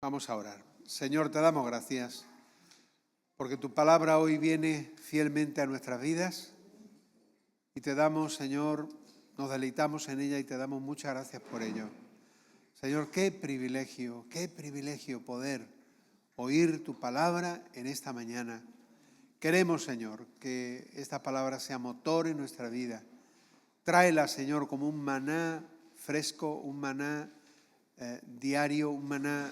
Vamos a orar. Señor, te damos gracias porque tu palabra hoy viene fielmente a nuestras vidas y te damos, Señor, nos deleitamos en ella y te damos muchas gracias por ello. Señor, qué privilegio poder oír tu palabra en esta mañana. Queremos, Señor, que esta palabra sea motor en nuestra vida. Tráela, Señor, como un maná fresco, un maná diario, un maná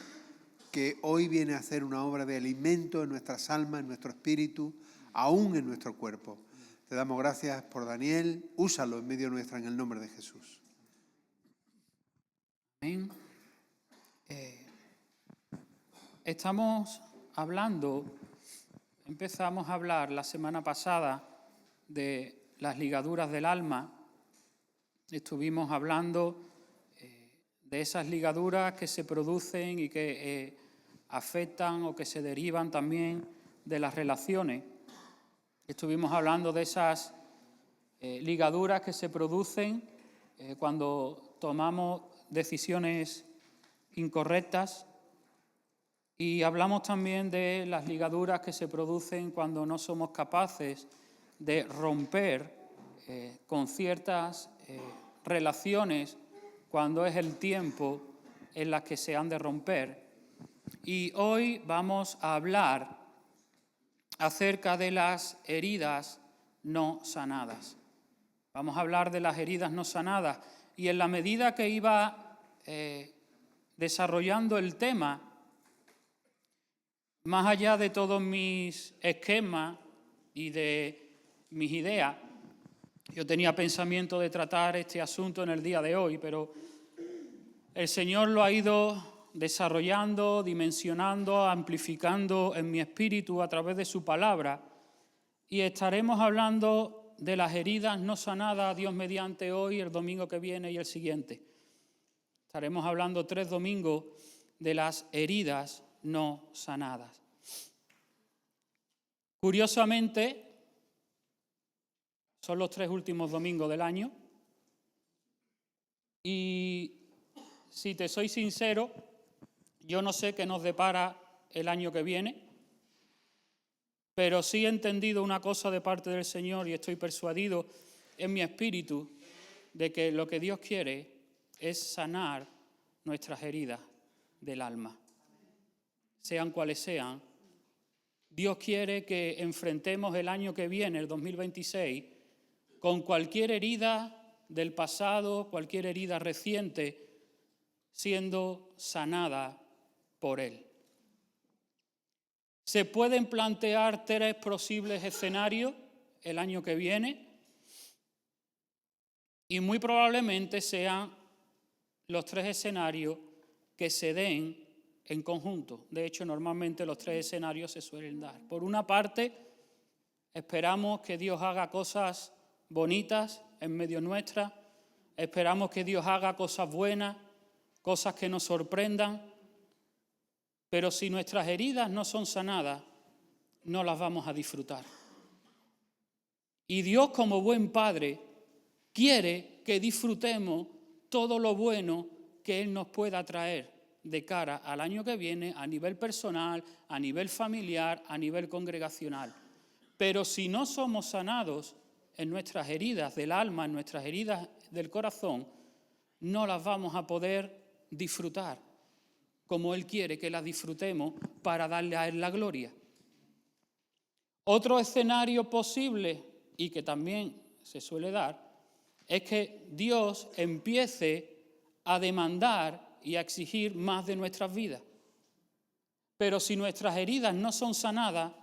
que hoy viene a hacer una obra de alimento en nuestras almas, en nuestro espíritu, aún en nuestro cuerpo. Te damos gracias por Daniel. Úsalo en medio nuestra en el nombre de Jesús. Amén. Empezamos a hablar la semana pasada de las ligaduras del alma. Estuvimos hablando de esas ligaduras que se producen y que afectan o que se derivan también de las relaciones. Estuvimos hablando de esas ligaduras que se producen cuando tomamos decisiones incorrectas, y hablamos también de las ligaduras que se producen cuando no somos capaces de romper con ciertas relaciones cuando es el tiempo en las que se han de romper. Y hoy vamos a hablar acerca de las heridas no sanadas. Vamos a hablar de las heridas no sanadas, y en la medida que iba desarrollando el tema, más allá de todos mis esquemas y de mis ideas, yo tenía pensamiento de tratar este asunto en el día de hoy, pero el Señor lo ha ido desarrollando, dimensionando, amplificando en mi espíritu a través de su palabra, y estaremos hablando de las heridas no sanadas, Dios mediante, hoy, el domingo que viene y el siguiente. Estaremos hablando 3 domingos de las heridas no sanadas. Curiosamente, son los 3 últimos domingos del año, y si te soy sincero, yo no sé qué nos depara el año que viene, pero sí he entendido una cosa de parte del Señor y estoy persuadido en mi espíritu de que lo que Dios quiere es sanar nuestras heridas del alma, sean cuales sean. Dios quiere que enfrentemos el año que viene, el 2026, con cualquier herida del pasado, cualquier herida reciente, siendo sanada por Él. Se pueden plantear 3 posibles escenarios el año que viene, y muy probablemente sean los 3 escenarios que se den en conjunto. De hecho, normalmente los 3 escenarios se suelen dar. Por una parte, esperamos que Dios haga cosas bonitas en medio nuestra, esperamos que Dios haga cosas buenas, cosas que nos sorprendan, pero si nuestras heridas no son sanadas, no las vamos a disfrutar. Y Dios, como buen Padre, quiere que disfrutemos todo lo bueno que Él nos pueda traer de cara al año que viene, a nivel personal, a nivel familiar, a nivel congregacional. Pero si no somos sanados en nuestras heridas del alma, en nuestras heridas del corazón, no las vamos a poder disfrutar como Él quiere que las disfrutemos para darle a Él la gloria. Otro escenario posible, y que también se suele dar, es que Dios empiece a demandar y a exigir más de nuestras vidas. Pero si nuestras heridas no son sanadas,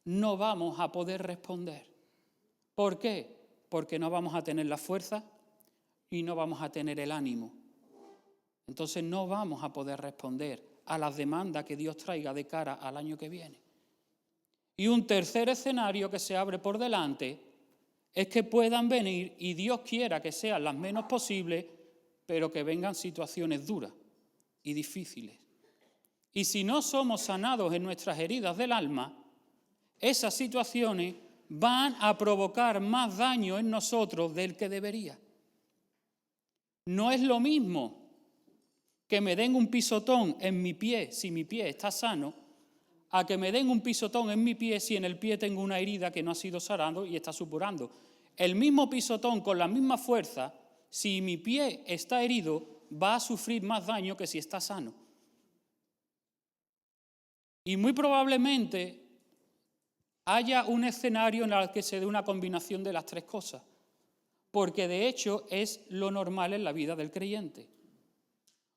no vamos a poder responder. ¿Por qué? Porque no vamos a tener la fuerza y no vamos a tener el ánimo. Entonces no vamos a poder responder a las demandas que Dios traiga de cara al año que viene. Y un tercer escenario que se abre por delante es que puedan venir, y Dios quiera que sean las menos posibles, pero que vengan situaciones duras y difíciles. Y si no somos sanados en nuestras heridas del alma, esas situaciones van a provocar más daño en nosotros del que debería. No es lo mismo que me den un pisotón en mi pie si mi pie está sano, a que me den un pisotón en mi pie si en el pie tengo una herida que no ha sido sanado y está supurando. El mismo pisotón con la misma fuerza, si mi pie está herido, va a sufrir más daño que si está sano. Y muy probablemente haya un escenario en el que se dé una combinación de las tres cosas, porque de hecho es lo normal en la vida del creyente.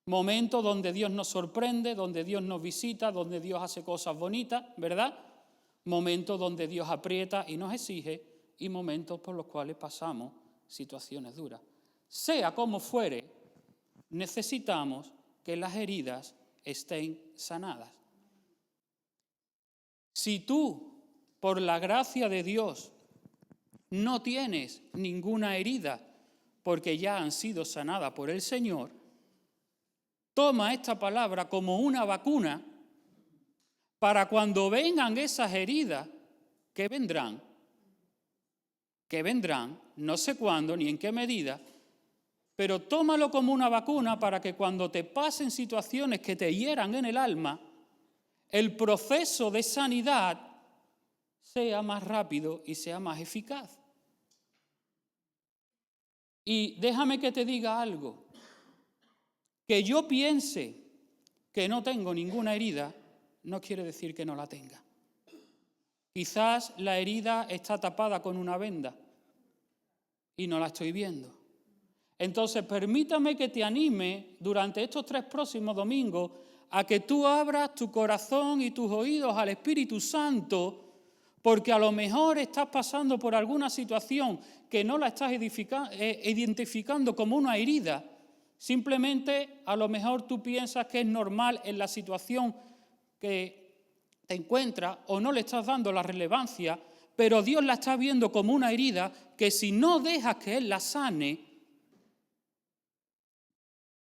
Momentos donde Dios nos sorprende, donde Dios nos visita, donde Dios hace cosas bonitas, ¿verdad? Momentos donde Dios aprieta y nos exige, y momentos por los cuales pasamos situaciones duras. Sea como fuere, necesitamos que las heridas estén sanadas. Si tú, por la gracia de Dios, no tienes ninguna herida porque ya han sido sanadas por el Señor, toma esta palabra como una vacuna para cuando vengan esas heridas, que vendrán, no sé cuándo ni en qué medida, pero tómalo como una vacuna para que cuando te pasen situaciones que te hieran en el alma, el proceso de sanidad sea más rápido y sea más eficaz. Y déjame que te diga algo, que yo piense que no tengo ninguna herida, no quiere decir que no la tenga. Quizás la herida está tapada con una venda y no la estoy viendo. Entonces, permítame que te anime durante estos 3 próximos domingos a que tú abras tu corazón y tus oídos al Espíritu Santo, porque a lo mejor estás pasando por alguna situación que no la estás identificando como una herida. Simplemente, a lo mejor tú piensas que es normal en la situación que te encuentras o no le estás dando la relevancia, pero Dios la está viendo como una herida que si no dejas que Él la sane,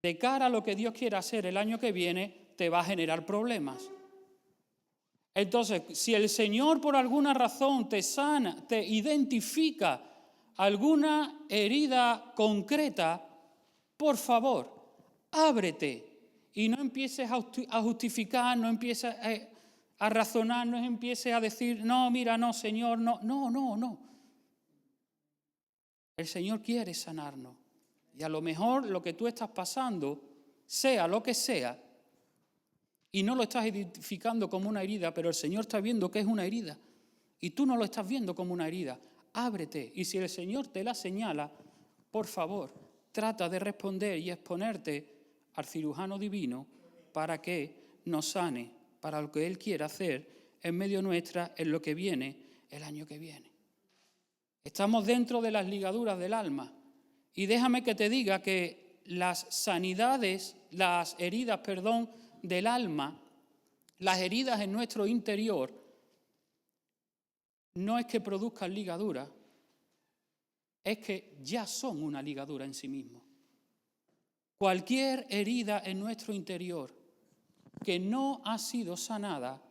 de cara a lo que Dios quiera hacer el año que viene, te va a generar problemas. Entonces, si el Señor por alguna razón te sana, te identifica alguna herida concreta, por favor, ábrete y no empieces a justificar, no empieces a razonar, no empieces a decir, no, mira, no, Señor, no. El Señor quiere sanarnos. Y a lo mejor lo que tú estás pasando, sea lo que sea, y no lo estás identificando como una herida, pero el Señor está viendo que es una herida, y tú no lo estás viendo como una herida, ábrete. Y si el Señor te la señala, por favor, trata de responder y exponerte al cirujano divino para que nos sane, para lo que Él quiera hacer en medio nuestra en lo que viene el año que viene. Estamos dentro de las ligaduras del alma. Y déjame que te diga que las heridas del alma, las heridas en nuestro interior, no es que produzcan ligaduras, es que ya son una ligadura en sí mismo. Cualquier herida en nuestro interior que no ha sido sanada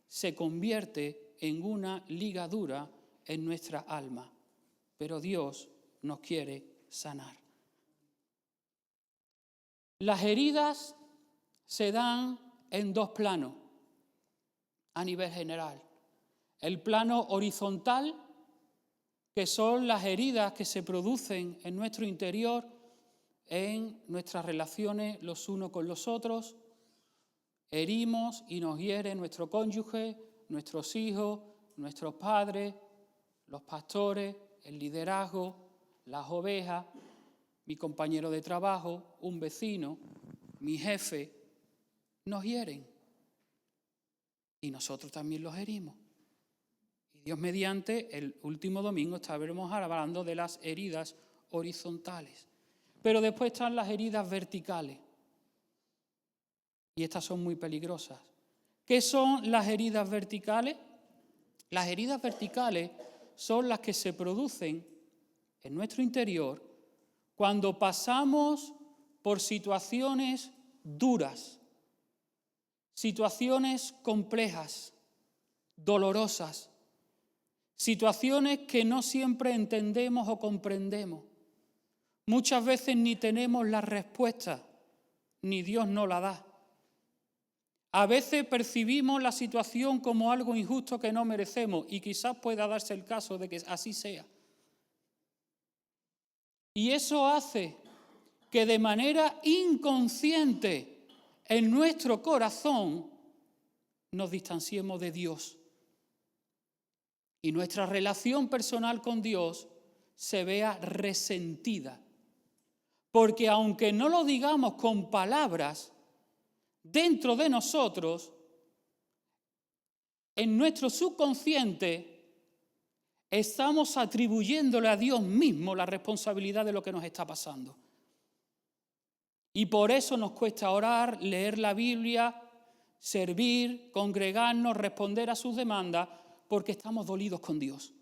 se convierte en una ligadura en nuestra alma. Pero Dios nos quiere sanar. Las heridas se dan en 2 planos a nivel general. El plano horizontal, que son las heridas que se producen en nuestro interior, en nuestras relaciones los unos con los otros. Herimos y nos hiere nuestro cónyuge, nuestros hijos, nuestros padres, los pastores, el liderazgo, las ovejas, mi compañero de trabajo, un vecino, mi jefe, nos hieren. Y nosotros también los herimos. Y Dios mediante, el último domingo estaremos hablando de las heridas horizontales. Pero después están las heridas verticales. Y estas son muy peligrosas. ¿Qué son las heridas verticales? Las heridas verticales son las que se producen en nuestro interior cuando pasamos por situaciones duras, situaciones complejas, dolorosas, situaciones que no siempre entendemos o comprendemos. Muchas veces ni tenemos las respuestas, ni Dios nos la da. A veces percibimos la situación como algo injusto que no merecemos y quizás pueda darse el caso de que así sea. Y eso hace que de manera inconsciente en nuestro corazón nos distanciemos de Dios. Y nuestra relación personal con Dios se vea resentida. Porque aunque no lo digamos con palabras, dentro de nosotros, en nuestro subconsciente, estamos atribuyéndole a Dios mismo la responsabilidad de lo que nos está pasando. Y por eso nos cuesta orar, leer la Biblia, servir, congregarnos, responder a sus demandas, porque estamos dolidos con Dios.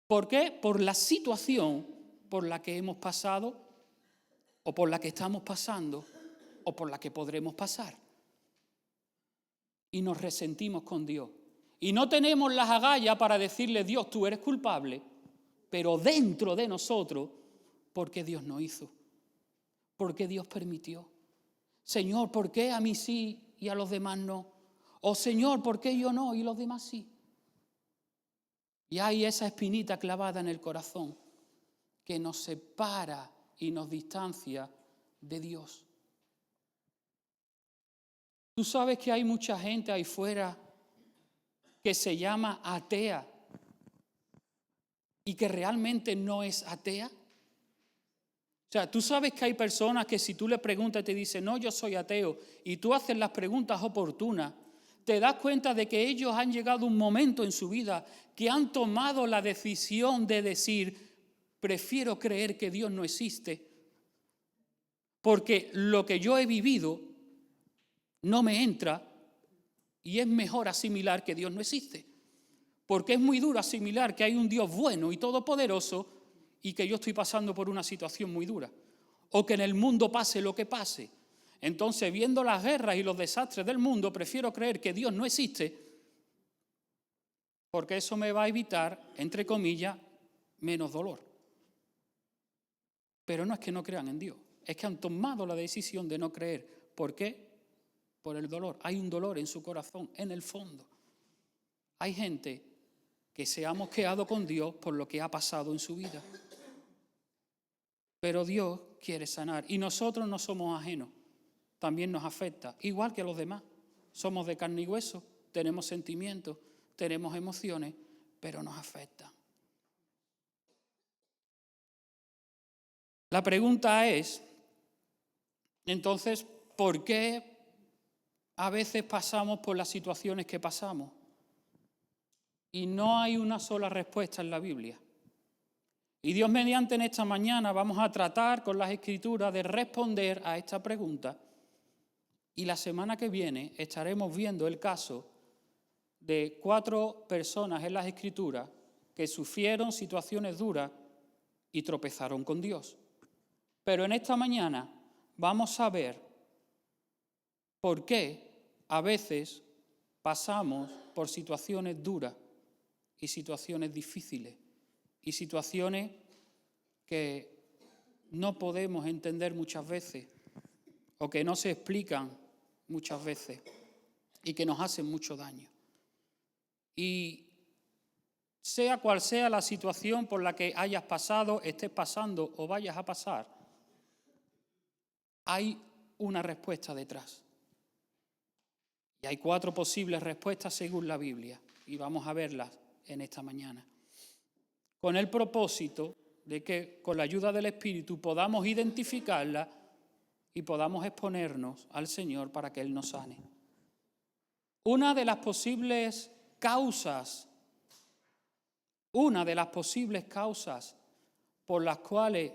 ¿Por qué? Por la situación por la que hemos pasado, o por la que estamos pasando, o por la que podremos pasar. Y nos resentimos con Dios. Y no tenemos las agallas para decirle, Dios, tú eres culpable, pero dentro de nosotros, ¿por qué Dios no hizo? ¿Por qué Dios permitió? Señor, ¿por qué a mí sí y a los demás no? O Señor, ¿por qué yo no y los demás sí? Y hay esa espinita clavada en el corazón que nos separa y nos distancia de Dios. Tú sabes que hay mucha gente ahí fuera que se llama atea y que realmente no es atea. O sea, tú sabes que hay personas que si tú le preguntas y te dicen, no, yo soy ateo, y tú haces las preguntas oportunas, te das cuenta de que ellos han llegado a un momento en su vida que han tomado la decisión de decir, prefiero creer que Dios no existe, porque lo que yo he vivido no me entra y es mejor asimilar que Dios no existe. Porque es muy duro asimilar que hay un Dios bueno y todopoderoso y que yo estoy pasando por una situación muy dura. O que en el mundo pase lo que pase. Entonces, viendo las guerras y los desastres del mundo, prefiero creer que Dios no existe porque eso me va a evitar, entre comillas, menos dolor. Pero no es que no crean en Dios, es que han tomado la decisión de no creer. ¿Por qué? Por el dolor. Hay un dolor en su corazón, en el fondo. Hay gente que se ha mosqueado con Dios por lo que ha pasado en su vida. Pero Dios quiere sanar y nosotros no somos ajenos. También nos afecta, igual que a los demás. Somos de carne y hueso, tenemos sentimientos, tenemos emociones, pero nos afecta. La pregunta es, entonces, ¿por qué a veces pasamos por las situaciones que pasamos? Y no hay una sola respuesta en la Biblia. Y Dios mediante en esta mañana vamos a tratar con las Escrituras de responder a esta pregunta. Y la semana que viene estaremos viendo el caso de 4 personas en las Escrituras que sufrieron situaciones duras y tropezaron con Dios. Pero en esta mañana vamos a ver por qué a veces pasamos por situaciones duras y situaciones difíciles y situaciones que no podemos entender muchas veces o que no se explican muchas veces y que nos hacen mucho daño. Y sea cual sea la situación por la que hayas pasado, estés pasando o vayas a pasar, hay una respuesta detrás. Y hay 4 posibles respuestas según la Biblia y vamos a verlas en esta mañana. Con el propósito de que con la ayuda del Espíritu podamos identificarlas y podamos exponernos al Señor para que Él nos sane. Una de las posibles causas por las cuales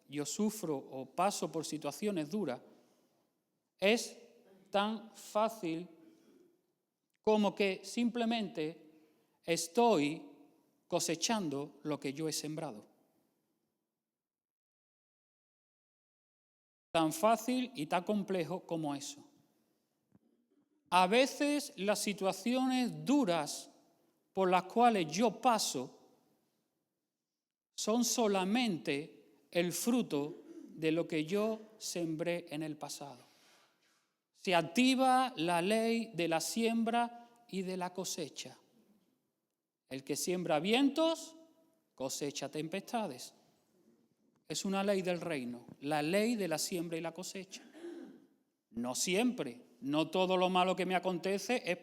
yo sufro o paso por situaciones duras es tan fácil como que simplemente estoy cosechando lo que yo he sembrado. Tan fácil y tan complejo como eso. A veces las situaciones duras por las cuales yo paso son solamente el fruto de lo que yo sembré en el pasado. Se activa la ley de la siembra y de la cosecha. El que siembra vientos, cosecha tempestades. Es una ley del reino, la ley de la siembra y la cosecha. No siempre, no todo lo malo que me acontece es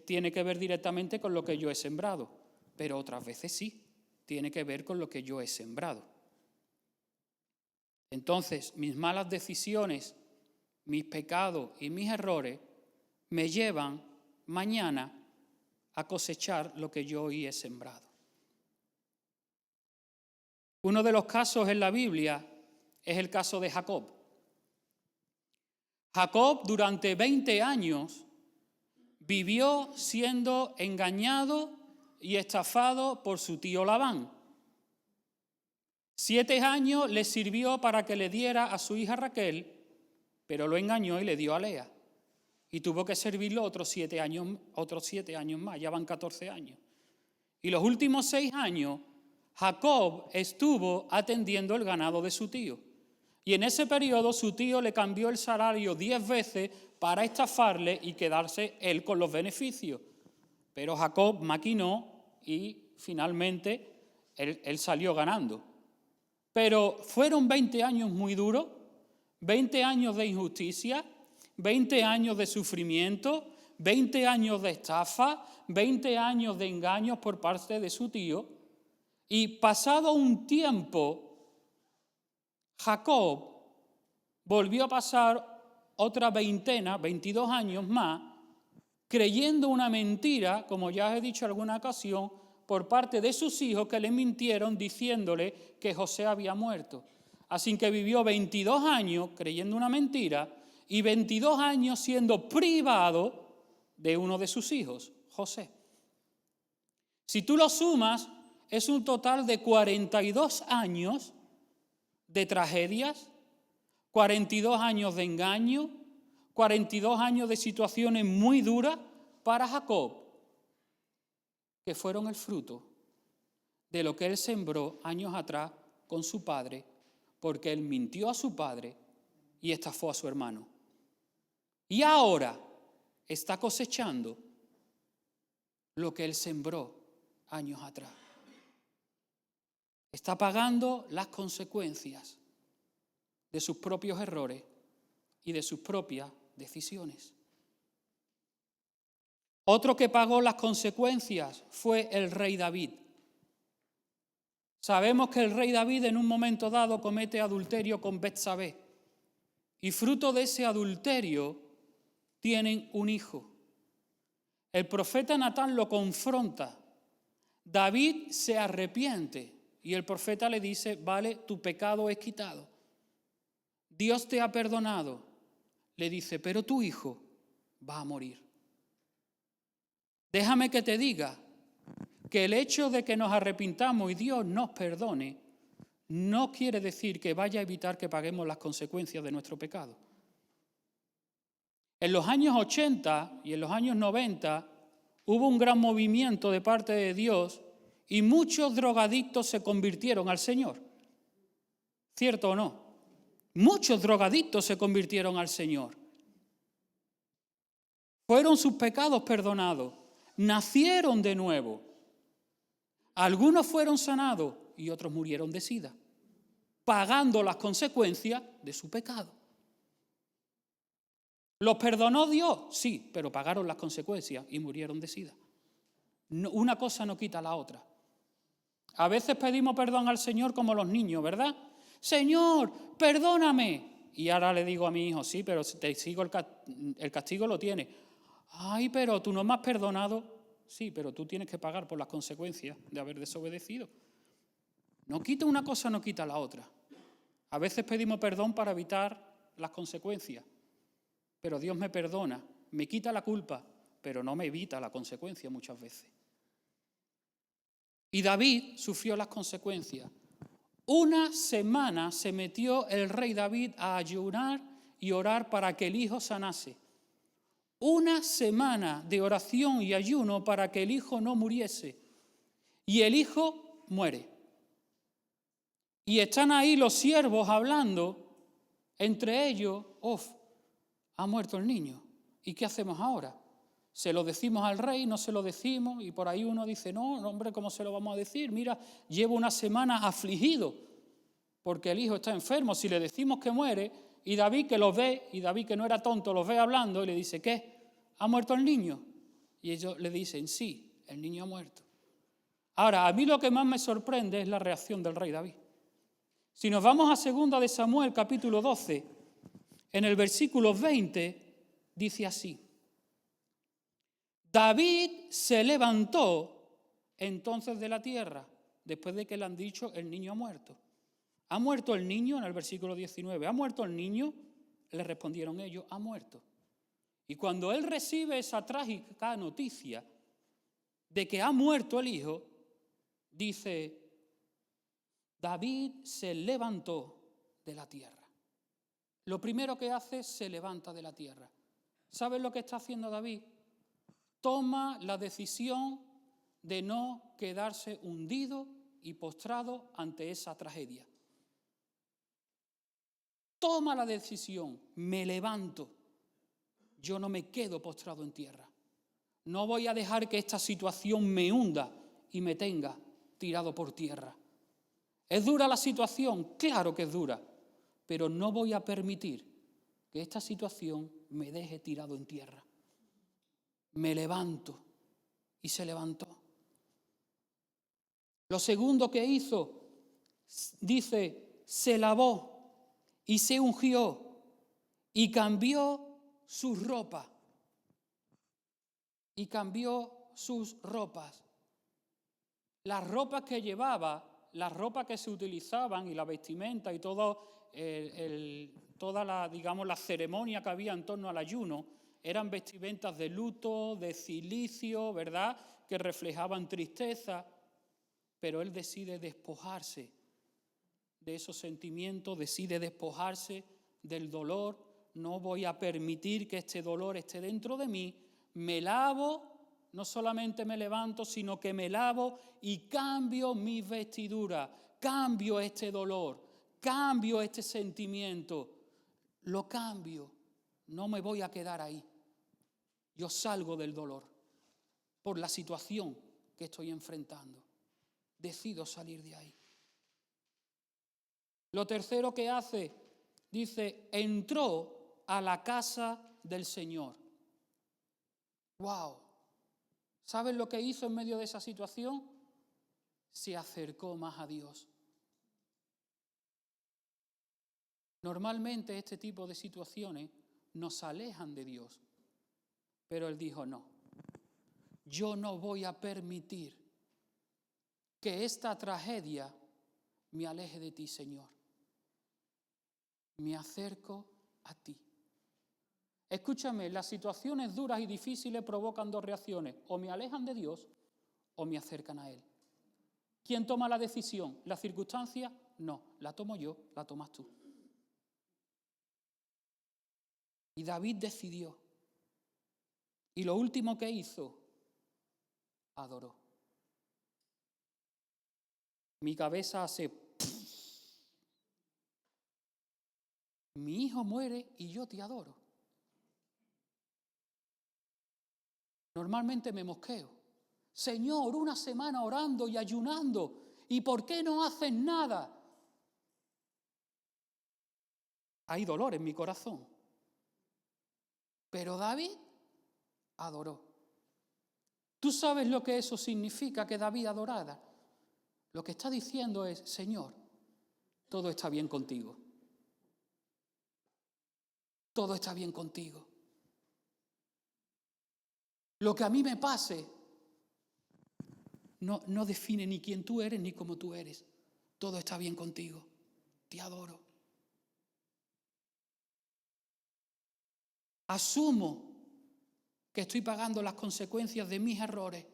tiene que ver directamente con lo que yo he sembrado, pero otras veces sí, tiene que ver con lo que yo he sembrado. Entonces, mis malas decisiones, mis pecados y mis errores me llevan mañana a cosechar lo que yo hoy he sembrado. Uno de los casos en la Biblia es el caso de Jacob. Jacob durante 20 años vivió siendo engañado y estafado por su tío Labán. 7 años le sirvió para que le diera a su hija Raquel, pero lo engañó y le dio a Lea. Y tuvo que servirlo otros 7 años más, ya van 14 años. Y los últimos 6 años, Jacob estuvo atendiendo el ganado de su tío. Y en ese periodo su tío le cambió el salario 10 veces para estafarle y quedarse él con los beneficios. Pero Jacob maquinó y finalmente él salió ganando. Pero fueron 20 años muy duros, 20 años de injusticia, 20 años de sufrimiento, 20 años de estafa, 20 años de engaños por parte de su tío. Y pasado un tiempo, Jacob volvió a pasar otra 22 años más, creyendo una mentira, como ya os he dicho en alguna ocasión, por parte de sus hijos que le mintieron diciéndole que José había muerto. Así que vivió 22 años creyendo una mentira y 22 años siendo privado de uno de sus hijos, José. Si tú lo sumas, es un total de 42 años de tragedias, 42 años de engaño, 42 años de situaciones muy duras para Jacob, que fueron el fruto de lo que él sembró años atrás con su padre, porque él mintió a su padre y estafó a su hermano. Y ahora está cosechando lo que él sembró años atrás. Está pagando las consecuencias de sus propios errores y de sus propias decisiones. Otro que pagó las consecuencias fue el rey David. Sabemos que el rey David en un momento dado comete adulterio con Betsabé y fruto de ese adulterio tienen un hijo. El profeta Natán lo confronta. David se arrepiente y el profeta le dice, vale, tu pecado es quitado. Dios te ha perdonado. Le dice, pero tu hijo va a morir. Déjame que te diga que el hecho de que nos arrepintamos y Dios nos perdone no quiere decir que vaya a evitar que paguemos las consecuencias de nuestro pecado. En los años 80 y en los años 90 hubo un gran movimiento de parte de Dios y muchos drogadictos se convirtieron al Señor. ¿Cierto o no? Muchos drogadictos se convirtieron al Señor. Fueron sus pecados perdonados. Nacieron de nuevo. Algunos fueron sanados y otros murieron de sida, pagando las consecuencias de su pecado. ¿Los perdonó Dios? Sí, pero pagaron las consecuencias y murieron de sida. Una cosa no quita la otra. A veces pedimos perdón al Señor como los niños, ¿verdad? Señor, perdóname. Y ahora le digo a mi hijo, sí, pero te sigo el castigo lo tienes. Ay, pero tú no me has perdonado. Sí, pero tú tienes que pagar por las consecuencias de haber desobedecido. No quita una cosa, no quita la otra. A veces pedimos perdón para evitar las consecuencias, pero Dios me perdona, me quita la culpa, pero no me evita la consecuencia muchas veces. Y David sufrió las consecuencias. Una semana se metió el rey David a ayunar y orar para que el hijo sanase. Una semana de oración y ayuno para que el hijo no muriese. Y el hijo muere. Y están ahí los siervos hablando entre ellos, ha muerto el niño. ¿Y qué hacemos ahora? ¿Se lo decimos al rey? ¿No se lo decimos? Y por ahí uno dice, no, hombre, ¿cómo se lo vamos a decir? Mira, llevo una semana afligido porque el hijo está enfermo. Si le decimos que muere, y David que los ve, y David que no era tonto, los ve hablando y le dice, ¿qué? ¿Ha muerto el niño? Y ellos le dicen, sí, el niño ha muerto. Ahora, a mí lo que más me sorprende es la reacción del rey David. Si nos vamos a 2 de Samuel, capítulo 12, en el versículo 20, dice así. David se levantó entonces de la tierra, después de que le han dicho, el niño ha muerto. ¿Ha muerto el niño? En el versículo 19. ¿Ha muerto el niño? Le respondieron ellos, ha muerto. Y cuando él recibe esa trágica noticia de que ha muerto el hijo, dice, David se levantó de la tierra. Lo primero que hace, se levanta de la tierra. ¿Sabes lo que está haciendo David? Toma la decisión de no quedarse hundido y postrado ante esa tragedia. Toma la decisión, me levanto. Yo no me quedo postrado en tierra. No voy a dejar que esta situación me hunda y me tenga tirado por tierra. ¿Es dura la situación? Claro que es dura, pero no voy a permitir que esta situación me deje tirado en tierra. Me levanto, y se levantó. Lo segundo que hizo, dice, se lavó y se ungió y cambió sus ropas. Y cambió sus ropas. Las ropas que llevaba, las ropas que se utilizaban y la vestimenta y toda la, digamos, la ceremonia que había en torno al ayuno, eran vestimentas de luto, de cilicio, ¿verdad?, que reflejaban tristeza, pero él decide despojarse de esos sentimientos, decide despojarse del dolor. No voy a permitir que este dolor esté dentro de mí. Me lavo, no solamente me levanto, sino que me lavo y cambio mis vestiduras, cambio este dolor, cambio este sentimiento, lo cambio. No me voy a quedar ahí. Yo salgo del dolor por la situación que estoy enfrentando. Decido salir de ahí. Lo tercero que hace, dice, entró a la casa del Señor. ¡Wow! ¿Sabes lo que hizo en medio de esa situación? Se acercó más a Dios. Normalmente este tipo de situaciones nos alejan de Dios. Pero él dijo, no, yo no voy a permitir que esta tragedia me aleje de ti, Señor. Me acerco a ti. Escúchame, las situaciones duras y difíciles provocan dos reacciones. O me alejan de Dios o me acercan a Él. ¿Quién toma la decisión? ¿La circunstancia? No, la tomo yo, la tomas tú. Y David decidió. Y lo último que hizo, adoró. Mi cabeza hace... Mi hijo muere y yo te adoro. Normalmente me mosqueo. Señor, una semana orando y ayunando, ¿y por qué no haces nada? Hay dolor en mi corazón. Pero David adoró. ¿Tú sabes lo que eso significa, que David adorara? Lo que está diciendo es, Señor, todo está bien contigo. Todo está bien contigo. Lo que a mí me pase no define ni quién tú eres ni cómo tú eres. Todo está bien contigo. Te adoro. Asumo que estoy pagando las consecuencias de mis errores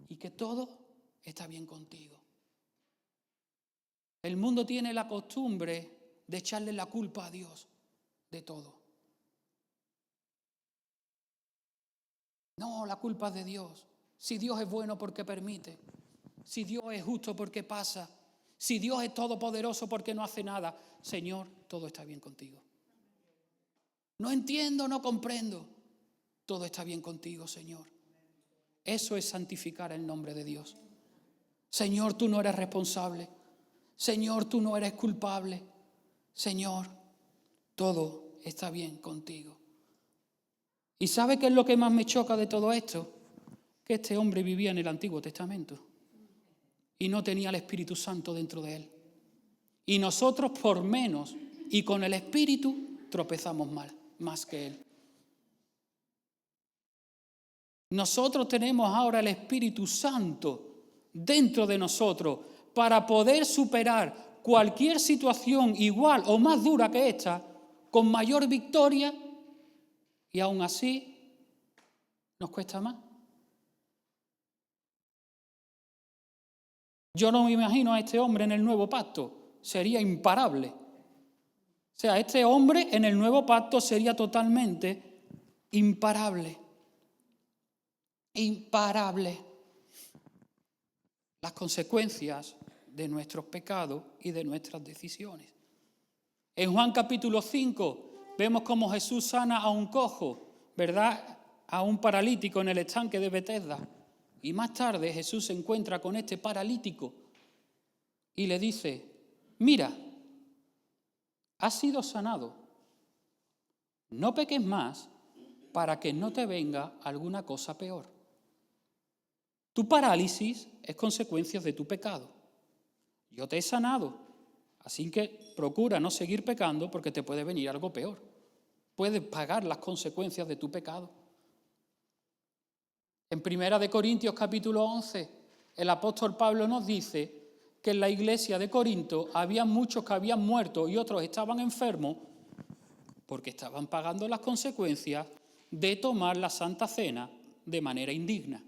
y que todo está bien contigo. El mundo tiene la costumbre de echarle la culpa a Dios de todo. No, la culpa es de Dios. Si Dios es bueno, ¿por qué permite? Si Dios es justo, ¿por qué pasa? Si Dios es todopoderoso, ¿por qué no hace nada? Señor, todo está bien contigo. No entiendo, no comprendo. Todo está bien contigo, Señor. Eso es santificar el nombre de Dios. Señor, tú no eres responsable. Señor, tú no eres culpable. Señor, todo está bien contigo. ¿Y sabe qué es lo que más me choca de todo esto? Que este hombre vivía en el Antiguo Testamento y no tenía el Espíritu Santo dentro de él. Y nosotros por menos y con el Espíritu tropezamos más que él. Nosotros tenemos ahora el Espíritu Santo dentro de nosotros para poder superar cualquier situación igual o más dura que esta con mayor victoria, y aún así nos cuesta más. Yo no me imagino a este hombre en el nuevo pacto, sería imparable. O sea, este hombre en el nuevo pacto sería totalmente imparable. Imparable. Las consecuencias de nuestros pecados y de nuestras decisiones. En Juan capítulo 5 vemos cómo Jesús sana a un cojo, ¿verdad? A un paralítico en el estanque de Betesda. Y más tarde Jesús se encuentra con este paralítico y le dice, mira, has sido sanado, no peques más para que no te venga alguna cosa peor. Tu parálisis es consecuencia de tu pecado. Yo te he sanado, así que procura no seguir pecando porque te puede venir algo peor. Puedes pagar las consecuencias de tu pecado. En 1 Corintios capítulo 11, el apóstol Pablo nos dice que en la iglesia de Corinto había muchos que habían muerto y otros estaban enfermos porque estaban pagando las consecuencias de tomar la Santa Cena de manera indigna.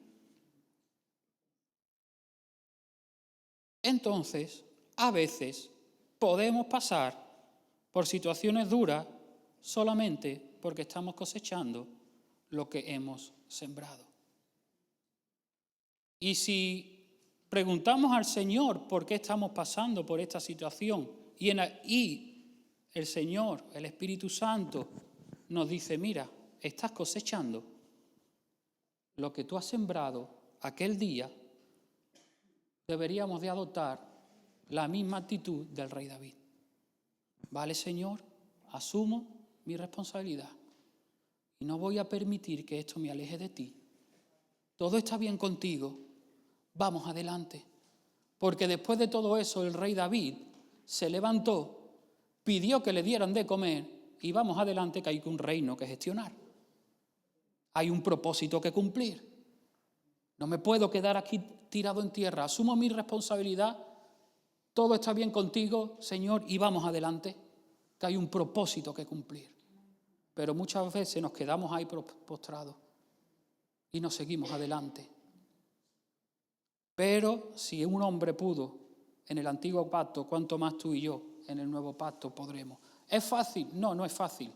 Entonces, a veces podemos pasar por situaciones duras solamente porque estamos cosechando lo que hemos sembrado. Y si preguntamos al Señor por qué estamos pasando por esta situación y el Señor, el Espíritu Santo, nos dice, mira, estás cosechando lo que tú has sembrado aquel día, deberíamos de adoptar la misma actitud del rey David. Vale, Señor, asumo mi responsabilidad y no voy a permitir que esto me aleje de ti. Todo está bien contigo, vamos adelante. Porque después de todo eso el rey David se levantó, pidió que le dieran de comer y vamos adelante, que hay un reino que gestionar. Hay un propósito que cumplir. No me puedo quedar aquí tirado en tierra. Asumo mi responsabilidad. Todo está bien contigo, Señor, y vamos adelante, que hay un propósito que cumplir. Pero muchas veces nos quedamos ahí postrados y nos seguimos adelante. Pero si un hombre pudo en el antiguo pacto, ¿cuánto más tú y yo en el nuevo pacto podremos? ¿Es fácil? No, no es fácil.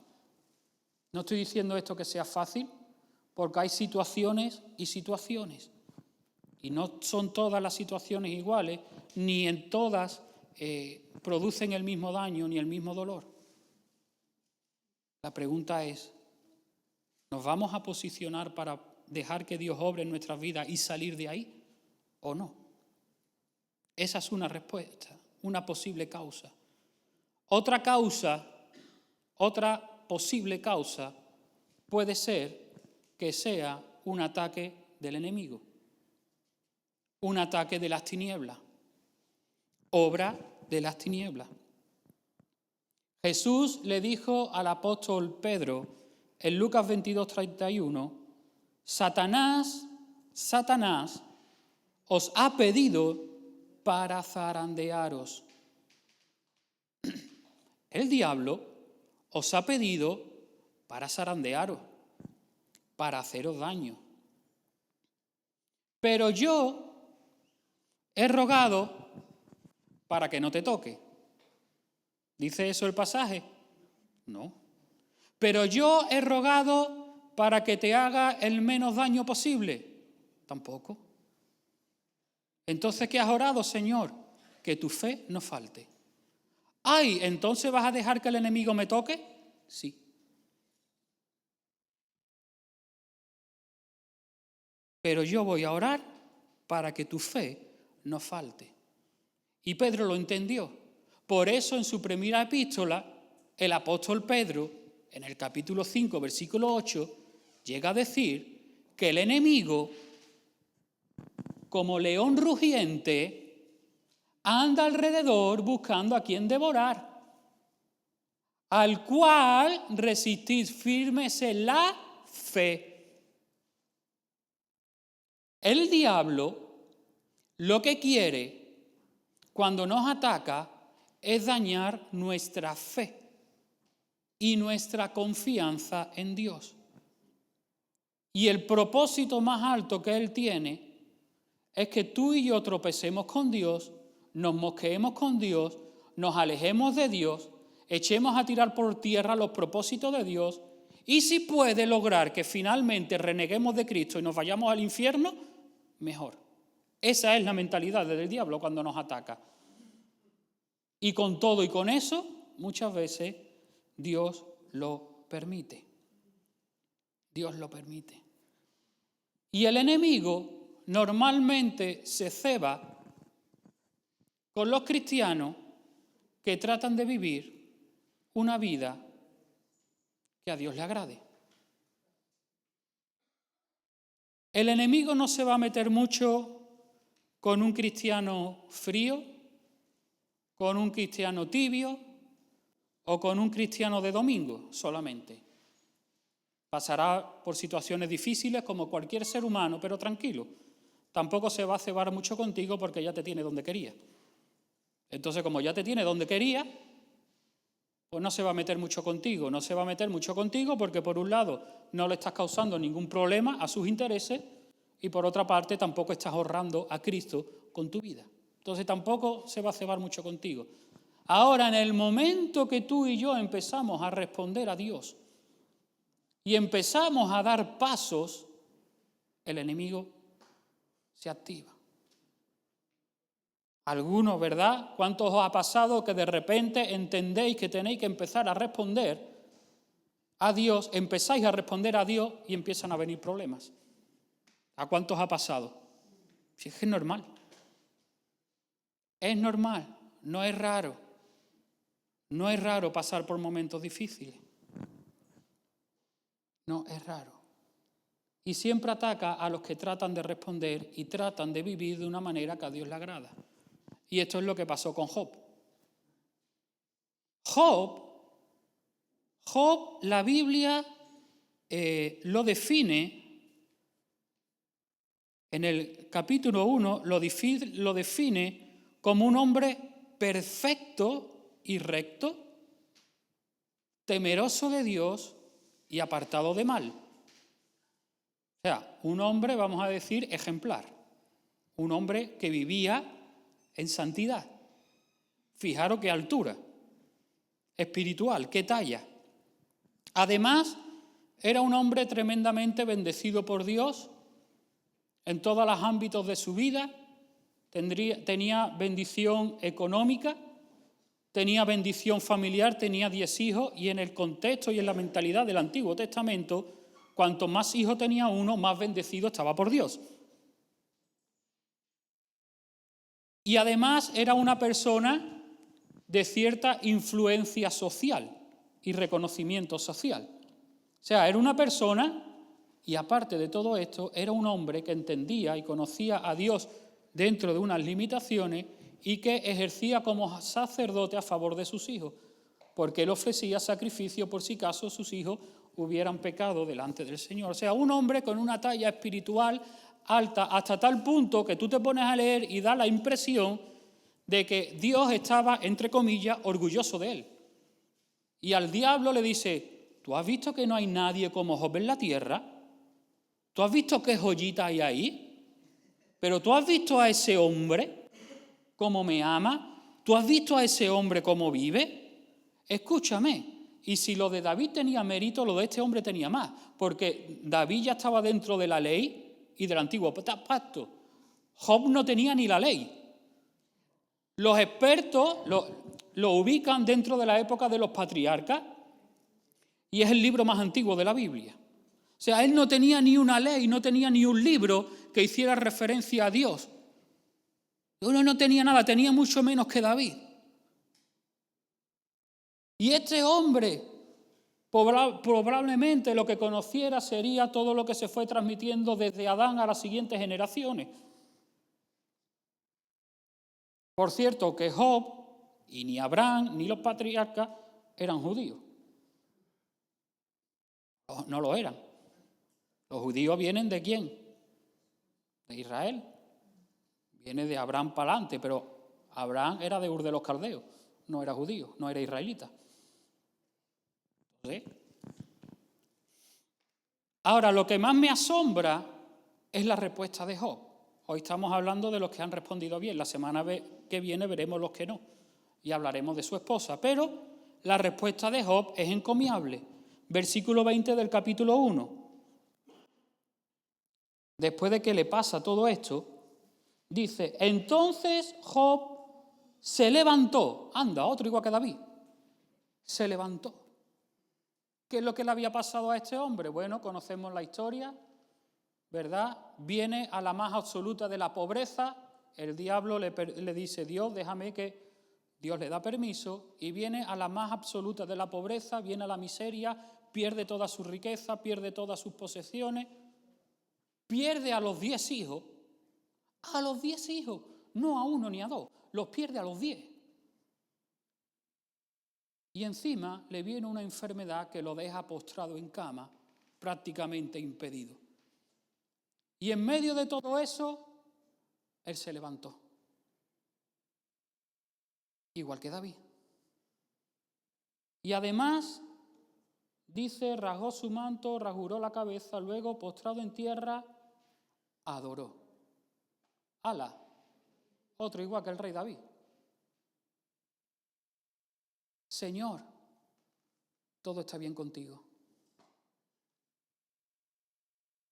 No estoy diciendo esto que sea fácil, porque hay situaciones y situaciones. Y no son todas las situaciones iguales, ni en todas producen el mismo daño ni el mismo dolor. La pregunta es, ¿nos vamos a posicionar para dejar que Dios obre en nuestras vidas y salir de ahí o no? Esa es una respuesta, una posible causa. Otra posible causa puede ser que sea un ataque del enemigo, un ataque de las tinieblas, obra de las tinieblas. Jesús le dijo al apóstol Pedro en Lucas 22:31, Satanás os ha pedido para zarandearos. El diablo os ha pedido para zarandearos, para haceros daño. Pero yo he rogado para que no te toque. ¿Dice eso el pasaje? No. Pero yo he rogado para que te haga el menos daño posible. Tampoco. Entonces, ¿qué has orado, Señor? que tu fe no falte. Ay, ¿entonces vas a dejar que el enemigo me toque? Sí. Pero yo voy a orar para que tu fe no falte. Y Pedro lo entendió. Por eso en su primera epístola, el apóstol Pedro, en el capítulo 5, versículo 8, llega a decir que el enemigo, como león rugiente, anda alrededor buscando a quien devorar, al cual resistid firmes en la fe. El diablo lo que quiere cuando nos ataca es dañar nuestra fe y nuestra confianza en Dios. Y el propósito más alto que él tiene es que tú y yo tropecemos con Dios, nos mosqueemos con Dios, nos alejemos de Dios, echemos a tirar por tierra los propósitos de Dios y si puede lograr que finalmente reneguemos de Cristo y nos vayamos al infierno, mejor. Esa es la mentalidad del diablo cuando nos ataca. Y con todo y con eso, muchas veces Dios lo permite. Dios lo permite. Y el enemigo normalmente se ceba con los cristianos que tratan de vivir una vida que a Dios le agrade. El enemigo no se va a meter mucho con un cristiano frío, con un cristiano tibio o con un cristiano de domingo solamente. Pasará por situaciones difíciles como cualquier ser humano, pero tranquilo. Tampoco se va a cebar mucho contigo porque ya te tiene donde quería. Entonces, como ya te tiene donde quería, pues no se va a meter mucho contigo. No se va a meter mucho contigo porque, por un lado, no le estás causando ningún problema a sus intereses y, por otra parte, tampoco estás honrando a Cristo con tu vida. Entonces, tampoco se va a cebar mucho contigo. Ahora, en el momento que tú y yo empezamos a responder a Dios y empezamos a dar pasos, el enemigo se activa. Algunos, ¿verdad? ¿Cuántos os ha pasado que de repente entendéis que tenéis que empezar a responder a Dios, empezáis a responder a Dios y empiezan a venir problemas? ¿A cuántos ha pasado? Si es que es normal. Es normal, no es raro. No es raro pasar por momentos difíciles. No, es raro. Y siempre ataca a los que tratan de responder y tratan de vivir de una manera que a Dios le agrada. Y esto es lo que pasó con Job. Job, la Biblia lo define, en el capítulo 1, lo define como un hombre perfecto y recto, temeroso de Dios y apartado de mal. O sea, un hombre, vamos a decir, ejemplar. Un hombre que vivía en santidad. Fijaros qué altura espiritual, qué talla. Además, era un hombre tremendamente bendecido por Dios en todos los ámbitos de su vida. Tenía bendición económica, tenía bendición familiar, tenía 10 hijos y en el contexto y en la mentalidad del Antiguo Testamento, cuanto más hijos tenía uno, más bendecido estaba por Dios. Y además era una persona de cierta influencia social y reconocimiento social. O sea, era una persona, y aparte de todo esto, era un hombre que entendía y conocía a Dios dentro de unas limitaciones y que ejercía como sacerdote a favor de sus hijos, porque él ofrecía sacrificio por si acaso sus hijos hubieran pecado delante del Señor. O sea, un hombre con una talla espiritual alta, hasta tal punto que tú te pones a leer y da la impresión de que Dios estaba, entre comillas, orgulloso de él. Y al diablo le dice, ¿tú has visto que no hay nadie como Job en la tierra? ¿Tú has visto qué joyita hay ahí? ¿Pero tú has visto a ese hombre cómo me ama? ¿Tú has visto a ese hombre cómo vive? Escúchame, y si lo de David tenía mérito, lo de este hombre tenía más, porque David ya estaba dentro de la ley y del antiguo pacto. Job no tenía ni la ley. Los expertos lo ubican dentro de la época de los patriarcas y es el libro más antiguo de la Biblia. O sea, él no tenía ni una ley, no tenía ni un libro que hiciera referencia a Dios. Uno no tenía nada, tenía mucho menos que David. Y este hombre probablemente lo que conociera sería todo lo que se fue transmitiendo desde Adán a las siguientes generaciones. Por cierto, que Job, y ni Abraham, ni los patriarcas eran judíos. No lo eran. Los judíos vienen ¿de quién? De Israel. Viene de Abraham para adelante, pero Abraham era de Ur de los Caldeos, no era judío, no era israelita. ¿Sí? Ahora, lo que más me asombra es la respuesta de Job. Hoy estamos hablando de los que han respondido bien. La semana que viene veremos los que no y hablaremos de su esposa. Pero la respuesta de Job es encomiable. Versículo 20 del capítulo 1. Después de que le pasa todo esto, dice, entonces Job se levantó. Anda, otro igual que David. Se levantó. ¿Qué es lo que le había pasado a este hombre? Bueno, conocemos la historia, ¿verdad? Viene a la más absoluta de la pobreza. El diablo le dice, Dios, déjame que... Dios le da permiso y viene a la más absoluta de la pobreza, viene a la miseria, pierde toda su riqueza, pierde todas sus posesiones, pierde a los 10 hijos. A los 10 hijos, no a uno ni a dos, los pierde a los 10. Y encima le viene una enfermedad que lo deja postrado en cama, prácticamente impedido. Y en medio de todo eso, él se levantó. Igual que David. Y además, dice, rasgó su manto, rasguró la cabeza, luego, postrado en tierra, adoró. ¡Hala! Otro igual que el rey David. Señor, todo está bien contigo.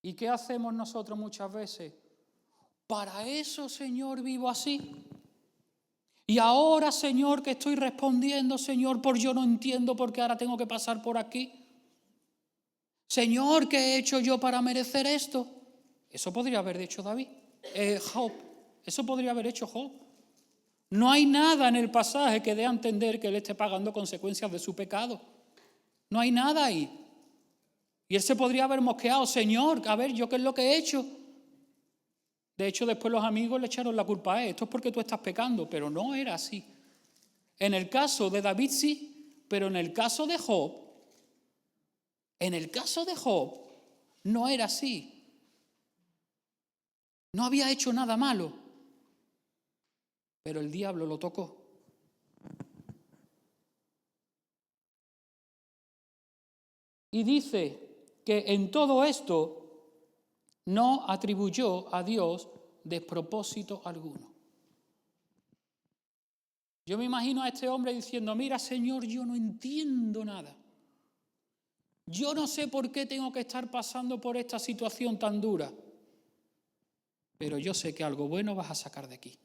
¿Y qué hacemos nosotros muchas veces? Para eso, Señor, vivo así. Y ahora, Señor, que estoy respondiendo, Señor, por yo no entiendo por qué ahora tengo que pasar por aquí. Señor, ¿qué he hecho yo para merecer esto? Eso podría haber hecho Job. Eso podría haber hecho Job. No hay nada en el pasaje que dé a entender que él esté pagando consecuencias de su pecado. No hay nada ahí. Y él se podría haber mosqueado, Señor, a ver, ¿yo qué es lo que he hecho? De hecho, después los amigos le echaron la culpa a él. Esto es porque tú estás pecando, pero no era así. En el caso de David sí, pero en el caso de Job no era así. No había hecho nada malo, pero el diablo lo tocó. Y dice que en todo esto no atribuyó a Dios despropósito alguno. Yo me imagino a este hombre diciendo, mira, Señor, yo no entiendo nada. Yo no sé por qué tengo que estar pasando por esta situación tan dura, pero yo sé que algo bueno vas a sacar de aquí.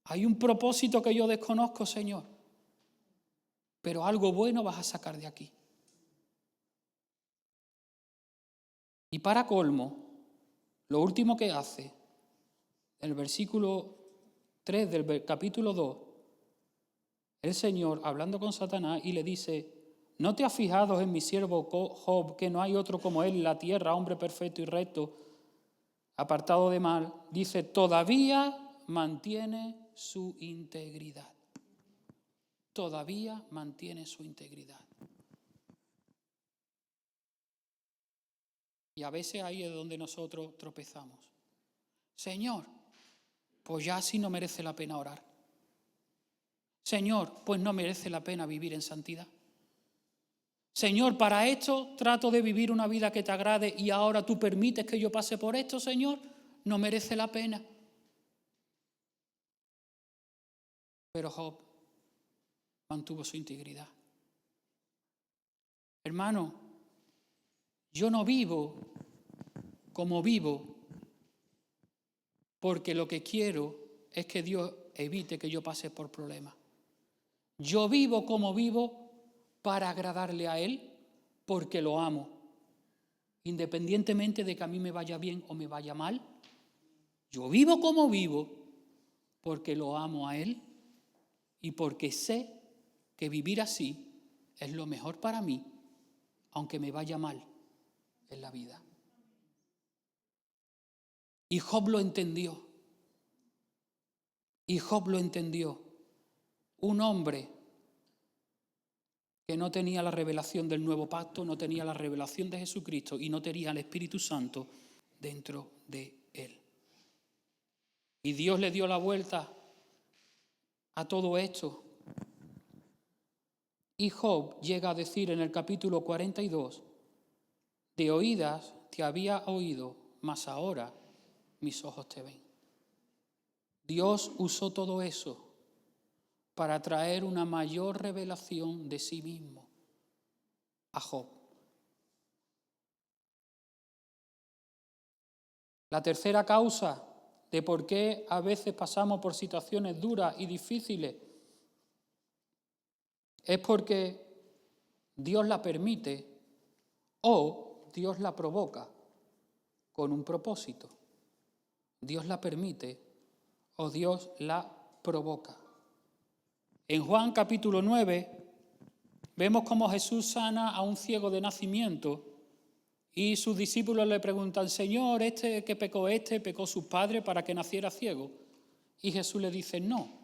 Hay un propósito que yo desconozco, Señor, pero algo bueno vas a sacar de aquí. Y para colmo, lo último que hace, el versículo 3 del capítulo 2, el Señor, hablando con Satanás, y le dice, ¿no te has fijado en mi siervo Job, que no hay otro como él en la tierra, hombre perfecto y recto, apartado de mal? Dice, todavía mantiene su integridad. Todavía mantiene su integridad. Y a veces ahí es donde nosotros tropezamos. Señor, pues ya así no merece la pena orar. Señor, pues no merece la pena vivir en santidad. Señor, para esto trato de vivir una vida que te agrade y ahora tú permites que yo pase por esto, Señor, no merece la pena. Pero Job mantuvo su integridad. Hermano, yo no vivo como vivo porque lo que quiero es que Dios evite que yo pase por problemas. Yo vivo como vivo para agradarle a Él porque lo amo. Independientemente de que a mí me vaya bien o me vaya mal, yo vivo como vivo porque lo amo a Él y porque sé que vivir así es lo mejor para mí, aunque me vaya mal en la vida. Y Job lo entendió. Y Job lo entendió. Un hombre que no tenía la revelación del nuevo pacto, no tenía la revelación de Jesucristo y no tenía el Espíritu Santo dentro de él. Y Dios le dio la vuelta a todo esto. Y Job llega a decir en el capítulo 42, de oídas te había oído, mas ahora mis ojos te ven. Dios usó todo eso para traer una mayor revelación de sí mismo a Job. La tercera causa de por qué a veces pasamos por situaciones duras y difíciles es porque Dios la permite o Dios la provoca con un propósito. Dios la permite o Dios la provoca. En Juan capítulo 9 vemos cómo Jesús sana a un ciego de nacimiento y sus discípulos le preguntan, Señor, pecó sus padres para que naciera ciego. Y Jesús le dice, no.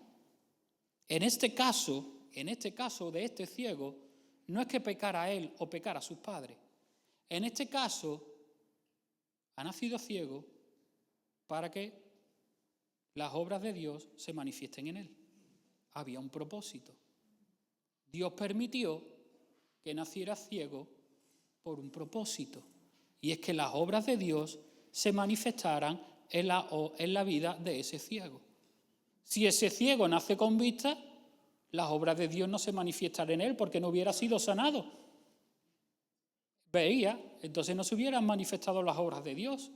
En este caso de este ciego, no es que pecara él o pecara sus padres. En este caso, ha nacido ciego para que las obras de Dios se manifiesten en él. Había un propósito. Dios permitió que naciera ciego por un propósito. Y es que las obras de Dios se manifestaran en la vida de ese ciego. Si ese ciego nace con vista, las obras de Dios no se manifiestan en él porque no hubiera sido sanado. Veía, entonces no se hubieran manifestado las obras de Dios.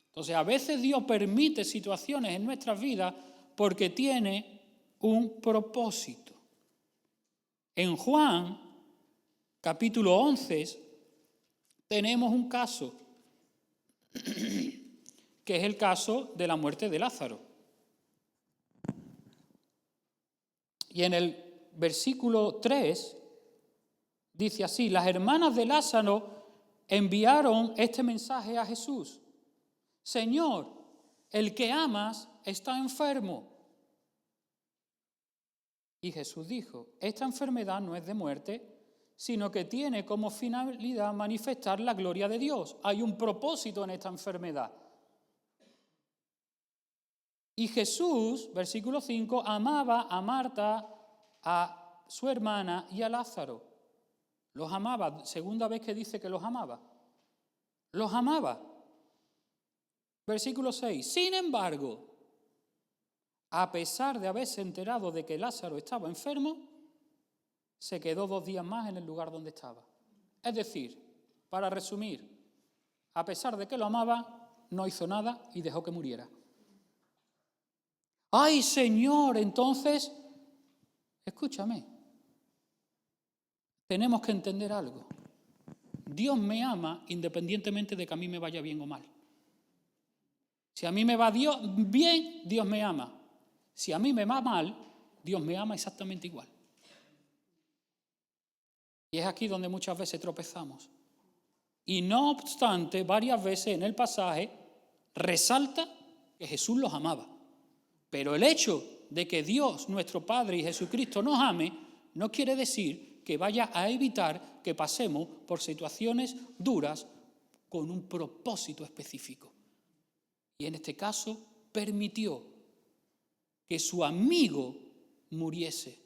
Entonces a veces Dios permite situaciones en nuestras vidas porque tiene un propósito. En Juan, capítulo 11, tenemos un caso, que es el caso de la muerte de Lázaro. Y en el versículo 3 dice así, las hermanas de Lázaro enviaron este mensaje a Jesús. Señor, el que amas está enfermo. Y Jesús dijo, esta enfermedad no es de muerte, sino que tiene como finalidad manifestar la gloria de Dios. Hay un propósito en esta enfermedad. Y Jesús, versículo 5, amaba a Marta, a su hermana y a Lázaro. Los amaba, segunda vez que dice que los amaba. Los amaba. Versículo 6, sin embargo, a pesar de haberse enterado de que Lázaro estaba enfermo, se quedó 2 días más en el lugar donde estaba. Es decir, para resumir, a pesar de que lo amaba, no hizo nada y dejó que muriera. ¡Ay, Señor! Entonces, escúchame, tenemos que entender algo. Dios me ama independientemente de que a mí me vaya bien o mal. Si a mí me va bien, Dios me ama. Si a mí me va mal, Dios me ama exactamente igual. Y es aquí donde muchas veces tropezamos. Y no obstante, varias veces en el pasaje resalta que Jesús los amaba. Pero el hecho de que Dios, nuestro Padre y Jesucristo nos ame, no quiere decir que vaya a evitar que pasemos por situaciones duras con un propósito específico. Y en este caso permitió que su amigo muriese.